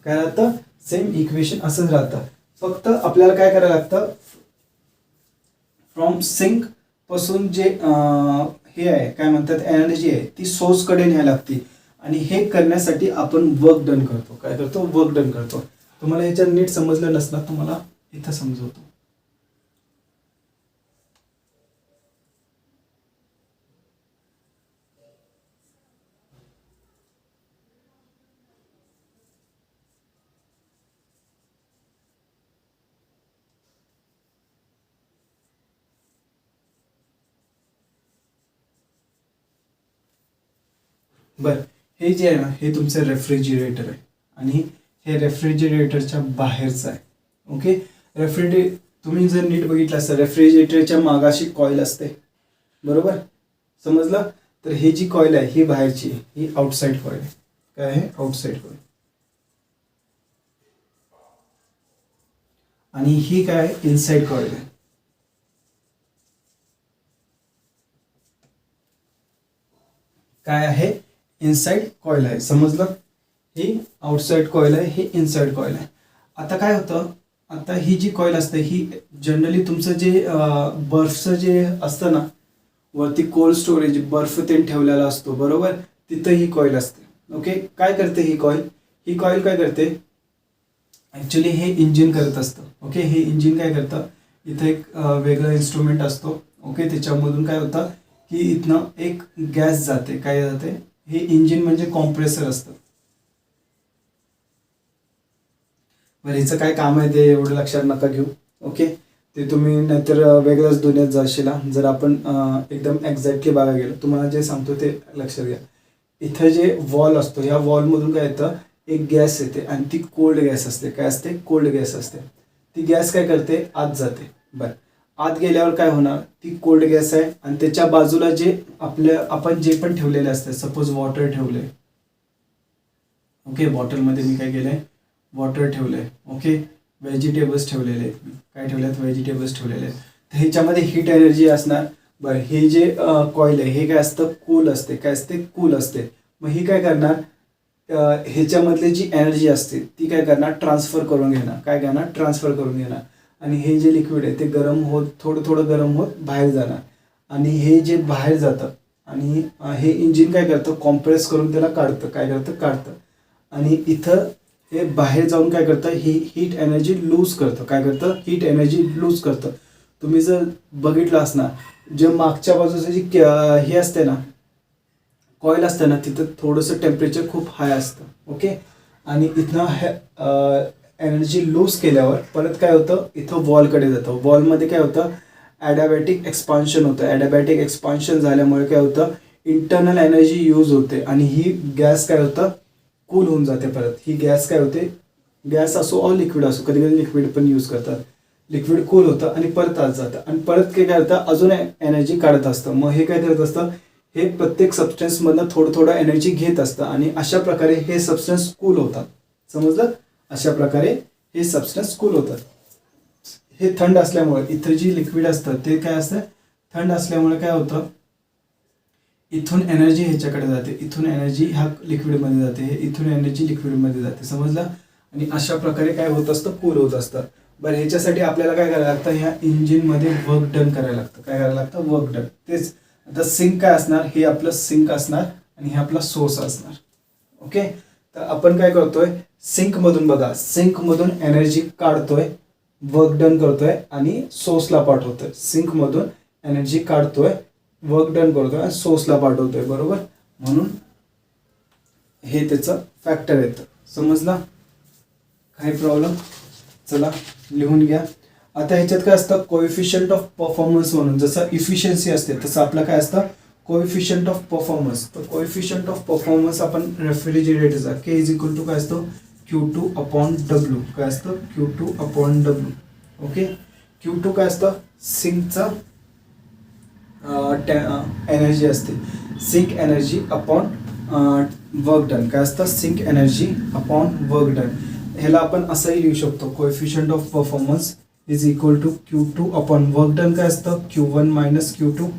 काय राहतं, सेम इक्वेशन असंच राहतं. फक्त आपल्याला काय करायला लागतं, फ्रॉम सिंक पासून जे हे आहे काय म्हणतात, एनर्जी आहे ती सोर्सकडे न्यायला लागते. आणि हे करण्यासाठी आपण वर्क डन करतो. काय करतो? वर्क डन करतो. तुम्हाला ह्याच्यात नीट समजलं नसणार, तुम्हाला इथं समजवतो. बरं, हे जे आहे ना, हे तुमचं रेफ्रिजरेटर आहे आणि हे रेफ्रिजरेटरच्या बाहेरचं आहे. ओके, तुम्ही जर नीट बघितलं असतं, रेफ्रिजरेटरच्या मागाशी कॉईल असते, बरोबर? समजलं? तर ही जी कॉईल आहे ही बाहेरची आहे, ही आउटसाइड कॉईल आहे. काय आहे? Outside coil. आणि ही काय आहे? इनसाइड कॉईल आहे. काय आहे? इनसाइड कॉईल आहे. समजलं? ही आउटसाइड कॉईल आहे, ही इनसाइड कॉईल आहे. आता काय होतं, आता ही जी कॉईल असते ही जनरली तुमचं जे बर्फचं जे असतं ना, वरती कोल्ड स्टोरेज बर्फ ते ठेवलेला असतो, बरोबर? तिथं ही कॉईल असते. ओके, काय करते ही कॉईल? ही कॉईल काय करते? ॲक्च्युली हे इंजिन करत असतं. ओके, हे इंजिन काय करतं? इथं एक वेगळं इन्स्ट्रुमेंट असतो. ओके, त्याच्यामधून काय होतं की इथनं एक गॅस जाते. काय जाते? हे इंजिन म्हणजे कॉम्प्रेसर असतं. बरं, हिचं काय काम आहे ते एवढं लक्षात नका घेऊ. ओके, ते तुम्ही नाहीतर वेगळ्याच दुनियेत जाशील. जर आपण एकदम एक्झॅक्टली बघायला गेलो, तुम्हाला जे सांगतो ते लक्षात घ्या. इथं जे वॉल असतो, या वॉलमधून काय येतं? एक गॅस येते आणि ती कोल्ड गॅस असते. काय असते? कोल्ड गॅस असते. ती गॅस काय करते? आत जाते. बरं, आत गेल्यावर काय होणार? ती कोल्ड गॅस आहे आणि त्याच्या बाजूला जे आपण जे पण ठेवलेले असते, सपोज वॉटर ठेवले. ओके, बॉटलमध्ये मी काय केलंय? वॉटर ठेवलंय. ओके, व्हेजिटेबल्स ठेवलेले आहेत. काय ठेवले आहेत? व्हेजिटेबल्स ठेवलेले आहेत. तर ह्याच्यामध्ये हीट एनर्जी असणार. बरं, हे जे कॉईल आहे हे काय असतं? कूल असते. काय असते? कूल असते. मग ही काय करणार? ह्याच्यामधली जी एनर्जी असते ती काय करणार? ट्रान्सफर करून घेणार. काय करणार? ट्रान्सफर करून घेणार. आणि हे जे लिक्विड आहे ते गरम होत, थोडं थोडं गरम होत बाहेर जाणार. आणि हे जे बाहेर जातं आणि हे इंजिन काय करतं? कॉम्प्रेस करून त्याला काढतं. काय करतं? काढतं. आणि इथं हे बाहेर जाऊन काय करतं? ही हीट एनर्जी लूज करतं. काय करतं? हीट एनर्जी लूज करतं. तुम्ही जर बघितलं असणार, जे मागच्या बाजूचं जी हे असते ना, कॉईल असतं ना, तिथं थोडंसं टेम्परेचर खूप हाय असतं. ओके, आणि इथनं एनर्जी लूज केल्यावर परत काय होतं? इथं वॉलकडे जातं. वॉलमध्ये काय होतं? ॲडॅबॅटिक एक्सपान्शन होतं. ॲडॅबॅटिक एक्सपान्शन झाल्यामुळे काय होतं? इंटरनल एनर्जी यूज होते आणि ही गॅस काय होतं? कूल होऊन जाते. परत ही गॅस काय होते? गॅस असो ऑर लिक्विड असो, कधी कधी लिक्विड पण यूज करतात. लिक्विड कूल होतं आणि परत आत जातं आणि परत काय करतं? अजून एनर्जी काढत असतं. मग हे काय करत असतं? हे प्रत्येक सबस्टन्समधनं थोडं थोडं एनर्जी घेत असतं आणि अशा प्रकारे हे सबस्टन्स कूल होतात. समजलं? अशा प्रकारे हे सबस्टन्स कूल होतात. हे थंड असल्यामुळे इथं जी लिक्विड असतं ते काय असतं? थंड असल्यामुळे काय होतं? इथून एनर्जी ह्याच्याकडे जाते, इथून एनर्जी ह्या लिक्विडमध्ये जाते, हे इथून एनर्जी लिक्विडमध्ये जाते. समजलं? आणि अशा प्रकारे काय होत असतं? कूल होत असतं. बरं, ह्याच्यासाठी आपल्याला काय करायला लागतं? ह्या इंजिनमध्ये वर्क डन करायला लागतं. काय करायला लागतं? Work done. तेच आता सिंक काय असणार? हे आपलं सिंक असणार आणि हे आपला सोर्स असणार. ओके, तर आपण काय करतोय? सिंकमधून बघा, सिंकमधून एनर्जी काढतोय, वर्क डन करतोय आणि सोर्सला पाठवतोय. सिंकमधून एनर्जी काढतोय, वर्क डन करतोय आणि सोर्सला पाठवतोय, बरोबर? म्हणून हे त्याचं फॅक्टर येतं. समजला? काही प्रॉब्लेम? चला लिहून घ्या. आता ह्याच्यात काय असतं? कोएफिशियंट ऑफ परफॉर्मन्स म्हणून, जसं इफिशियन्सी असते तसं आपलं काय असतं? Coefficient of performance. तर कोएफिशियंट ऑफ परफॉर्मन्स आपण रेफ्रिजरेटरचा के इज इक्वल टू काय असतो? Q2/W. काय असतं? Q2/W. ओके, Q2 काय असतं? सिंकचा एनर्जी असते. Sink energy upon work done. काय असतं? Sink energy upon work done. ह्याला आपण असंही लिहू शकतो, coefficient of performance is equal to Q2 upon work done. काय असतं? Q1 - Q2.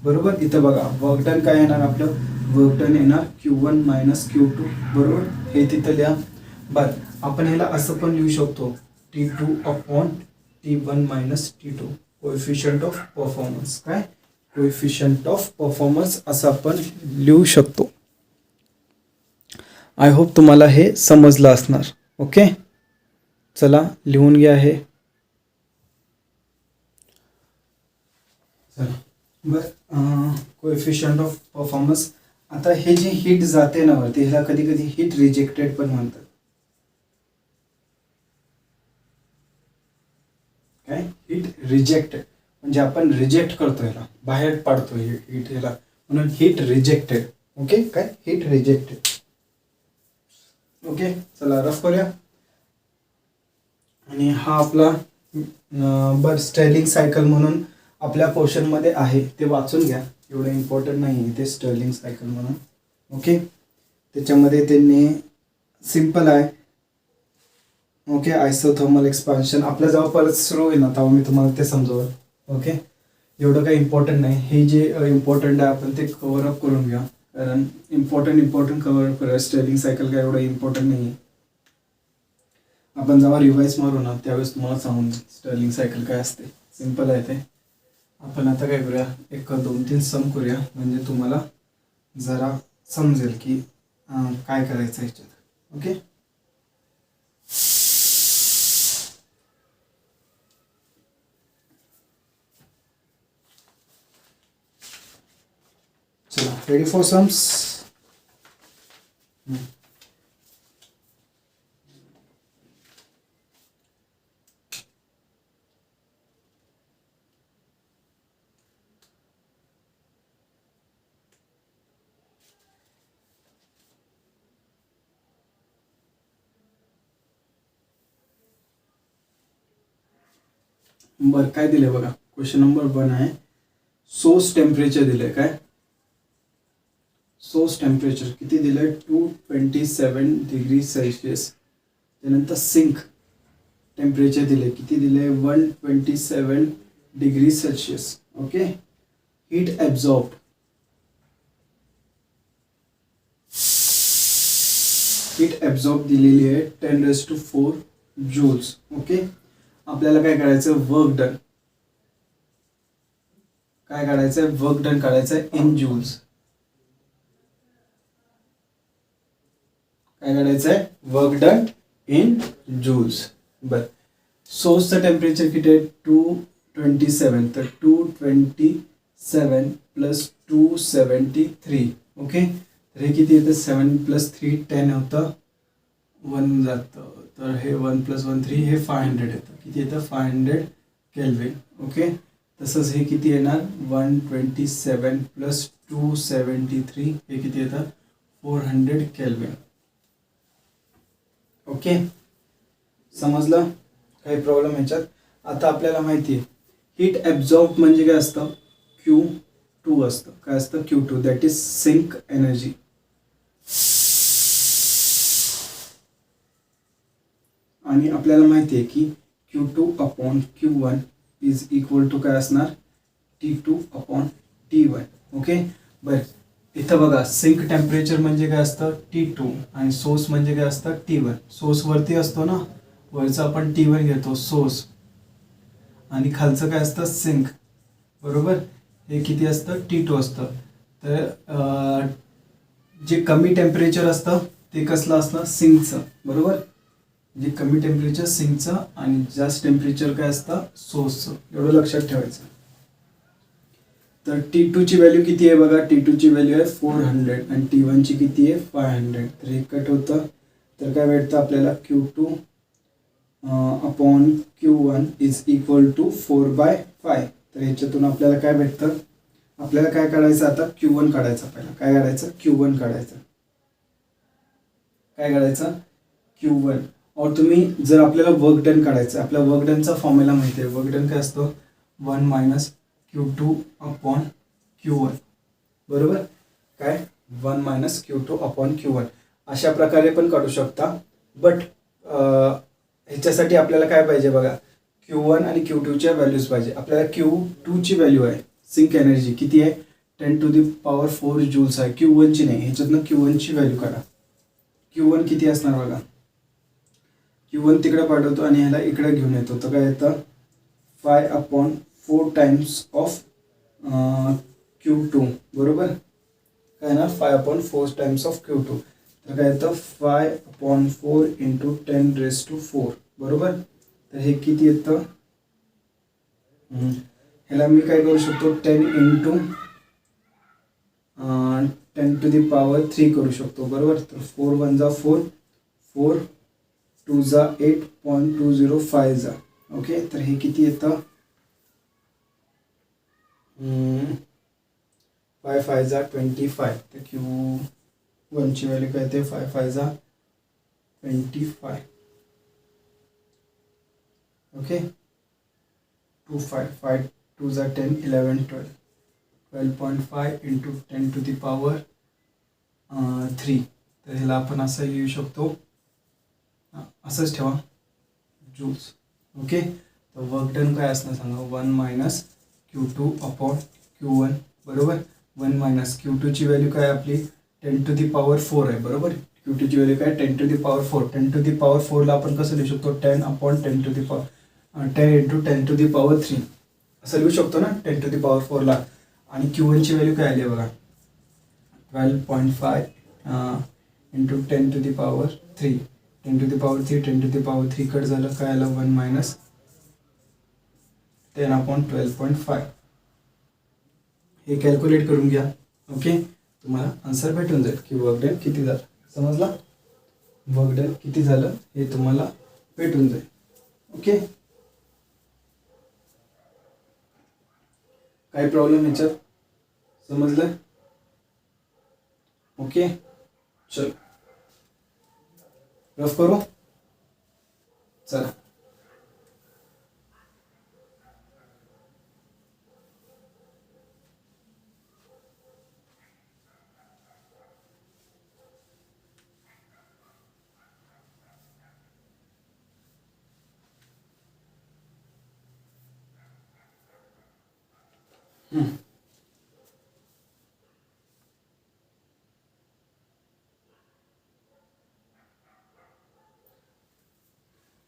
बरोबर? इथं बघा, वर्क डन काय येणार आपलं? वर्क डन येणार Q1 - Q2. बरोबर? हे तिथं लिहा. बरं, आपण ह्याला असं पण लिहू शकतो, T2 upon T1 - T2. Coefficient of performance. काय? कोएफिशियंट ऑफ परफॉर्मन्स असं आपण लिहू शकतो. आय होप तुम्हाला हे समजलं असणार. ओके, चला लिहून घ्या हे. चला बरं, कोएफिशियंट ऑफ परफॉर्मन्स. आता हे जे हीट जाते ना वरती, ह्याला कधी कधी हीट रिजेक्टेड पण म्हणतात. काय हीट रिजेक्टेड म्हणजे आपण रिजेक्ट करतो, ह्याला बाहेर पाडतो हीट, ह्याला म्हणून हीट रिजेक्टेड. ओके, काय हीट रिजेक्टेड. ओके, चला रफ करूया. आणि हा आपला स्टर्लिंग सायकल म्हणून आपल्या पोर्शनमध्ये आहे, ते वाचून घ्या, एवढं इम्पॉर्टंट नाही आहे ते स्टर्लिंग सायकल म्हणून. ओके, त्याच्यामध्ये त्यांनी सिम्पल आहे. ओके, आयसोथर्मल एक्सपान्शन आपल्या जेव्हा परत सुरू होईल ना तेव्हा मी तुम्हाला ते समजवलं. ओके, एवढं काही इम्पॉर्टंट नाही. हे जे इम्पॉर्टंट आहे आपण ते कव्हर अप करून घ्या, कारण इम्पॉर्टंट कव्हर अप करूया. स्टर्लिंग सायकल काय एवढं इम्पॉर्टंट नाही आहे. आपण जेव्हा रिवाईज मारू ना त्यावेळेस तुम्हाला सांगून स्टर्लिंग सायकल काय असते. सिम्पल आहे ते. आपण आता काय करूया, एक 2-3 सम करूया, म्हणजे तुम्हाला जरा समजेल की काय करायचं ह्याच्यात. ओके, चला रेडी फॉर सम्स. बरं, काय दिलंय बघा, क्वेश्चन नंबर 1 आहे. सोर्स टेम्परेचर दिलंय. काय सोर्स टेम्परेचर किती दिलंय, 227 डिग्री सेल्सिअस. त्यानंतर सिंक टेम्परेचर दिले, किती दिले, 127 degree Celsius. Okay, heat absorbed, heat absorb दिलेली आहे 10⁴ जूल्स. ओके, आपल्याला काय करायचं, वर्क डन. काय काढायचं आहे, वर्क डन काढायचं आहे इन जूल्स. काय काढायचं आहे, वर्क डन इन जूल्स. बर, सोर्सचं टेम्परेचर किती आहे, 227. तर 227 + 273. ओके, तर हे किती येतं, 7 + 3 10 होतं, 1 जातं, तर हे 1 + 1 3, हे 500 येतं. किती येतं, 500 केल्विन. ओके, तसंच हे किती येणार, 127 + 273, हे किती येतं, 400 केल्विन. ओके, समजलं, काही प्रॉब्लेम ह्याच्यात. आता आपल्याला माहिती आहे हीट ॲब्झॉर्ब म्हणजे काय असतं, Q2 असतं. काय असतं, Q2, that is sink energy. आणि आपल्याला माहिती आहे की Q2/Q1 इज इक्वल टू काय असणार, T2/T1. ओके, बरं, इथं बघा सिंक टेम्परेचर म्हणजे काय असतं, T2, आणि सोर्स म्हणजे काय असतं, T1. सोर्स वरती असतो ना, वरचं आपण T1 घेतो सोर्स, आणि खालचं काय असतं, सिंक. बरोबर, हे किती असतं, T2 असतं. तर जे कमी टेम्परेचर असतं ते कसलं असतं, सिंकचं. बरोबर, जे कमी टेम्परेचर सिंकचं आणि जास्त टेम्परेचर काय असतं, सोर्सचं. एवढं लक्षात ठेवायचं. तर T2 ची व्हॅल्यू किती आहे बघा, T2 ची व्हॅल्यू आहे 400 आणि T1 ची किती आहे 500. तर हे कट होतं, तर काय भेटतं आपल्याला, Q2/Q1 इज इक्वल टू 4/5. तर ह्याच्यातून आपल्याला काय भेटतं, आपल्याला काय काढायचं आता, Q1 काढायचं. पहिला काय काढायचं, Q1 काढायचं. काय काढायचं, Q1. और तुम्ही जर आपल्याला वर्क डन काढायचं, आपल्या वर्क डनचा फॉर्म्युला माहिती आहे. वर्क डन काय असतो, 1 - Q2/Q1. बरोबर, काय 1 - Q2/Q1. अशा प्रकारे पण काढू शकता. बट ह्याच्यासाठी आपल्याला काय पाहिजे बघा, Q1 आणि Q2च्या व्हॅल्यूज पाहिजे. आपल्याला Q2 ची व्हॅल्यू आहे, सिंक एनर्जी किती आहे, 10⁴ जूल्स आहे. Q1 ची नाही, ह्याच्यातनं Q1 ची व्हॅल्यू काढा. Q1 किती असणार बघा, Q1 तिकडे पाठवतो आणि ह्याला इकडे घेऊन येतो, तर काय येतं, 5/4 टाइम्स ऑफ Q2. बरोबर, काय ना, 5/4 टाइम्स ऑफ Q2. तर काय येतं 5/4 इंटू 10⁴ बरोबर. तर हे किती येतं, ह्याला मी काय करू शकतो 10 इंटू 10⁻³ करू शकतो बरोबर. तर 4 × 1 = 4, 4 × 2 = 8.205 जा. ओके. तर हे किती येतं 5 × 5 = 25. तर Q1 ची व्हॅल्यू काय येते 5 × 5 = 25. ओके. 2 5 5 2 = 10 11 12 12.5 इंटू 10⁻³ तर ह्याला आपण असं लिहू शकतो, असंच ठेवा जूल्स. ओके. तर वर्क डन काय असणार सांगा 1 - Q2/Q1 बरोबर. 1 - Q2 ची व्हॅल्यू काय आपली 10⁻⁴ आहे बरोबर. Q2 ची व्हॅल्यू काय 10⁻⁴. 10⁻⁴ ला आपण कसं लिहू शकतो 10 इंटू 10⁻³ असं लिहू शकतो ना 10⁻⁴ ला. आणि Q1 ची व्हॅल्यू काय आली बघा 12.5 इंटू 10⁻³ 10⁻³ कट झालं काय आलं 1 - 10/12.5. हे कॅल्क्युलेट करून घ्या. ओके. तुम्हाला आन्सर भेटून जाईल की वर्क डन किती झालं. समजला. वर्क डन किती झालं हे तुम्हाला भेटून जाईल. ओके. काही प्रॉब्लेम ह्याच्यात समजलं. ओके. चल रफ करू. चला.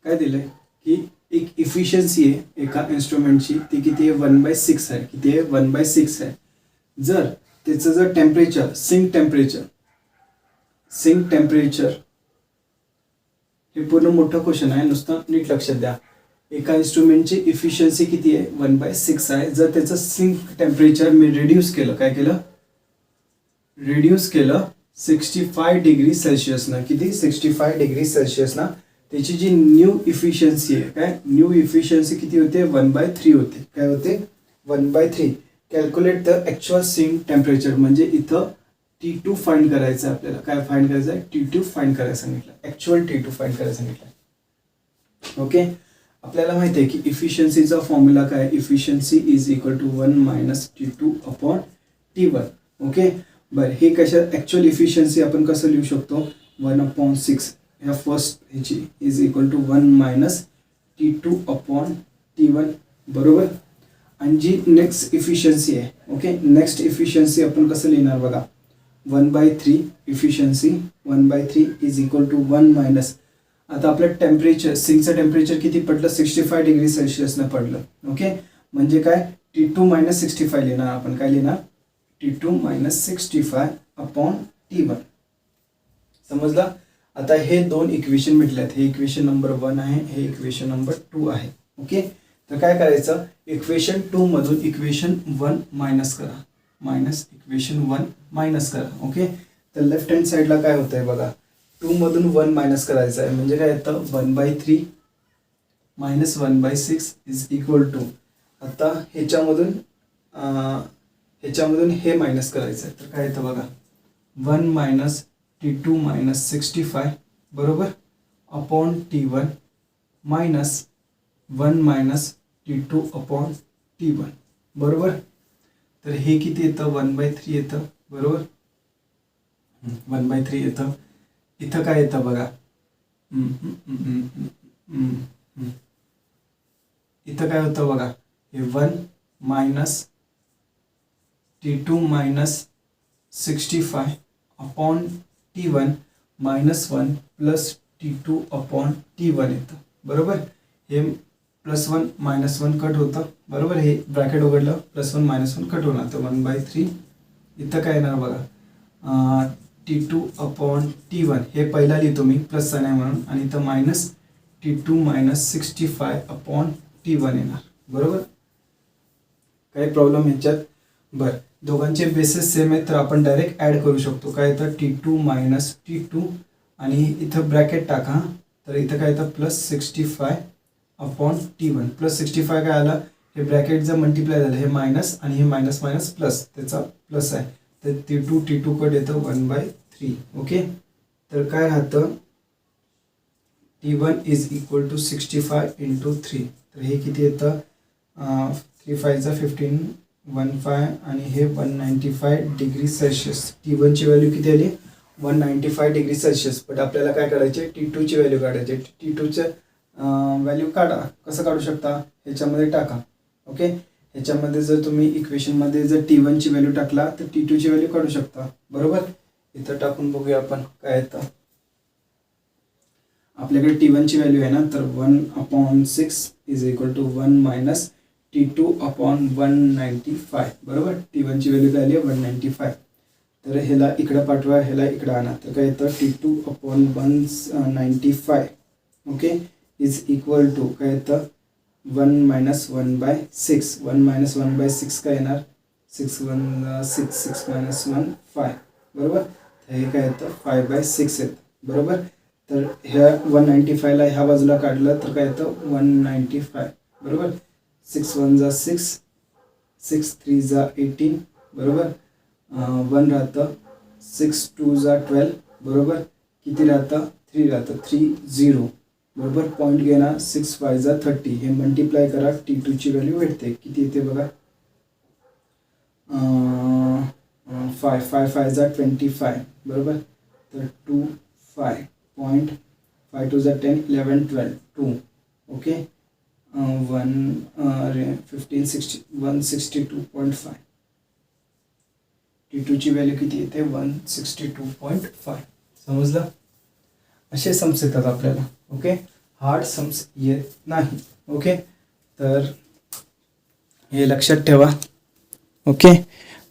काय दिलंय की एक इफिशियन्सी आहे एका इन्स्ट्रुमेंटची, ती किती आहे 1/6 आहे. किती आहे 1/6 आहे. जर त्याचं जर टेम्परेचर सिंक टेम्परेचर हे पूर्ण मोठं क्वेश्चन आहे, नुसतं नीट लक्षात द्या. एका इन्स्ट्रुमेंटची इफिशियन्सी किती आहे 1/6 आहे. जर त्याचं सिंक टेम्परेचर मी रिड्यूस केलं, काय केलं रिड्यूस केलं 65°C ना. किती 65°C ना. त्याची जी न्यू इफिशियन्सी आहे काय न्यू इफिशियन्सी किती होते 1/3 होते. काय होते 1/3. Calculate the actual sink temperature म्हणजे इथं T2 फाइंड करायचं आहे आपल्याला. काय फाइंड करायचं आहे T2 फाइंड करायला सांगितलं. ॲक्च्युअल T2 फाइंड करायला सांगितलं. ओके. आपल्याला माहिती आहे की इफिशियन्सीचा फॉर्म्युला काय efficiency is equal to 1 - T2/T1. Okay. बरं हे कशा ॲक्च्युअल इफिशियन्सी आपण कसं लिहू शकतो 1/6 ह्या फर्स्ट ह्याची इज इक्वल टू 1 - T2/T1 बरोबर. आणि जी नेक्स्ट इफिशियन्सी आहे ओके नेक्स्ट इफिशियन्सी आपण कसं लिहिणार बघा 1/3 इफिशियन्सी 1/3 इज इक्वल टू 1 - आता आपलं टेम्परेचर सिंकचं टेम्परेचर किती पडलं 65°C न पडलं. ओके. म्हणजे काय T2 - 65 लिहिणार आपण. काय लिहिणार T2 - 65/T1. समजला. आता हे दोन इक्वेशन भेटल्यात. हे इक्वेशन नंबर 1 आहे, हे इक्वेशन नंबर 2 आहे. ओके. तर काय करायचं इक्वेशन 2 मधून इक्वेशन 1 मायनस करा. इक्वेशन 1 मायनस करा. ओके. तर लेफ्ट हँड साईडला काय होतंय बघा 2 मधून 1 मायनस करायचं आहे म्हणजे काय येतं 1/3 - 1/6 इज इक्वल टू. आता ह्याच्यामधून हे मायनस करायचं आहे. तर काय येतं बघा 1 - T2 - 65 बरोबर अपॉन T1 मायनस 1 - T2/T1 बरोबर. तर हे किती येतं 1/3 येतं बरोबर. 1/3 येतं. इथं काय येतं बघा इथं काय होतं बघा हे 1 - T2 - 65 upon T1 -1 plus T2/T1 येतं बरोबर. हे +1 -1 कट होतं बरोबर. हे ब्रॅकेट उघडलं +1 -1 कट होणार तर 1/3 इथं काय येणार बघा T2/T1 हे पहिला लिहितो मी प्लस साइन आहे म्हणून, आणि इथं मायनस T2 मायनस 65/T1 येणार. बरोबर, काही प्रॉब्लेम ह्याच्यात? बरं, दोघांचे बेसिस सेम आहेत तर आपण डायरेक्ट ॲड करू शकतो. काय येतं T2 मायनस T2 आणि इथं ब्रॅकेट टाका. तर इथं काय येतं प्लस 65/T1. प्लस 65 काय आलं, हे ब्रॅकेट जर मल्टिप्लाय झालं हे मायनस आणि हे मायनस मायनस प्लस, त्याचा प्लस आहे तर T2 कडे येतं 1/3. ओके, तर काय राहतं T1 इज इक्वल टू 65 × 3. तर हे किती येतं 3 5 15 15 आणि हे 195 डिग्री सेल्सिअस. T1ची व्हॅल्यू किती आली 195 डिग्री सेल्सिअस. बट आपल्याला काय काढायचे T2ची व्हॅल्यू काढायची. T2चं व्हॅल्यू काढा. कसं काढू शकता, ह्याच्यामध्ये टाका. ओके, ह्याच्यामध्ये जर तुम्ही इक्वेशनमध्ये जर T1ची व्हॅल्यू टाकला तर T2ची व्हॅल्यू काढू शकता. बरोबर, इथं टाकून बघूया आपण काय येतं. आपल्याकडे T1ची व्हॅल्यू आहे ना, तर 1/6 is equal to 1 minus T2/195. बरोबर, T1ची व्हॅल्यू काय आली 195. तर ह्याला इकडं पाठवा, ह्याला इकडं आणा. तर काय येतं T2/195 okay is equal to काय येतं 1 मायनस 1/6. 1 मायनस 1/6 काय येणार 6 1 6 6 मायनस 1 5. बरोबर, तर हे काय येतं 5/6 येतं. बरोबर, तर ह्या 195ला ह्या बाजूला काढलं तर काय येतं 195. बरोबर, 6 1 जा 6 6 3 जा 18. बरोबर, 1 राहतं 6 2 जा 12. बरोबर, किती राहतं 3 राहतं 3 0. बरोबर, पॉईंट घेणार 6 5 जा 30. हे मल्टिप्लाय करा, T2ची व्हॅल्यू भेटते. किती येते बघा 5 5 5 जा 25. बरोबर, तर 2 5 पॉईंट 5 2 जा 10 11 12 2. ओके, 15 60 162.5. T2ची व्हॅल्यू किती येते 162.5. समजलं, असे सम्स येतात आपल्याला. ओके, हार्ड सम्स येत नाही. ओके, तर हे लक्षात ठेवा. ओके,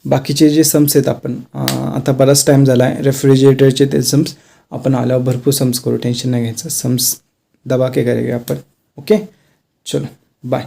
बाकीचे जे सम्स आहेत आपण आता बराच टाईम झाला आहे रेफ्रिजरेटरचे ते सम्स आपण आल्यावर भरपूर सम्स करू, टेन्शन नाही घ्यायचं. सम्स दबा के करेंगे आपण. ओके, चलो बाय.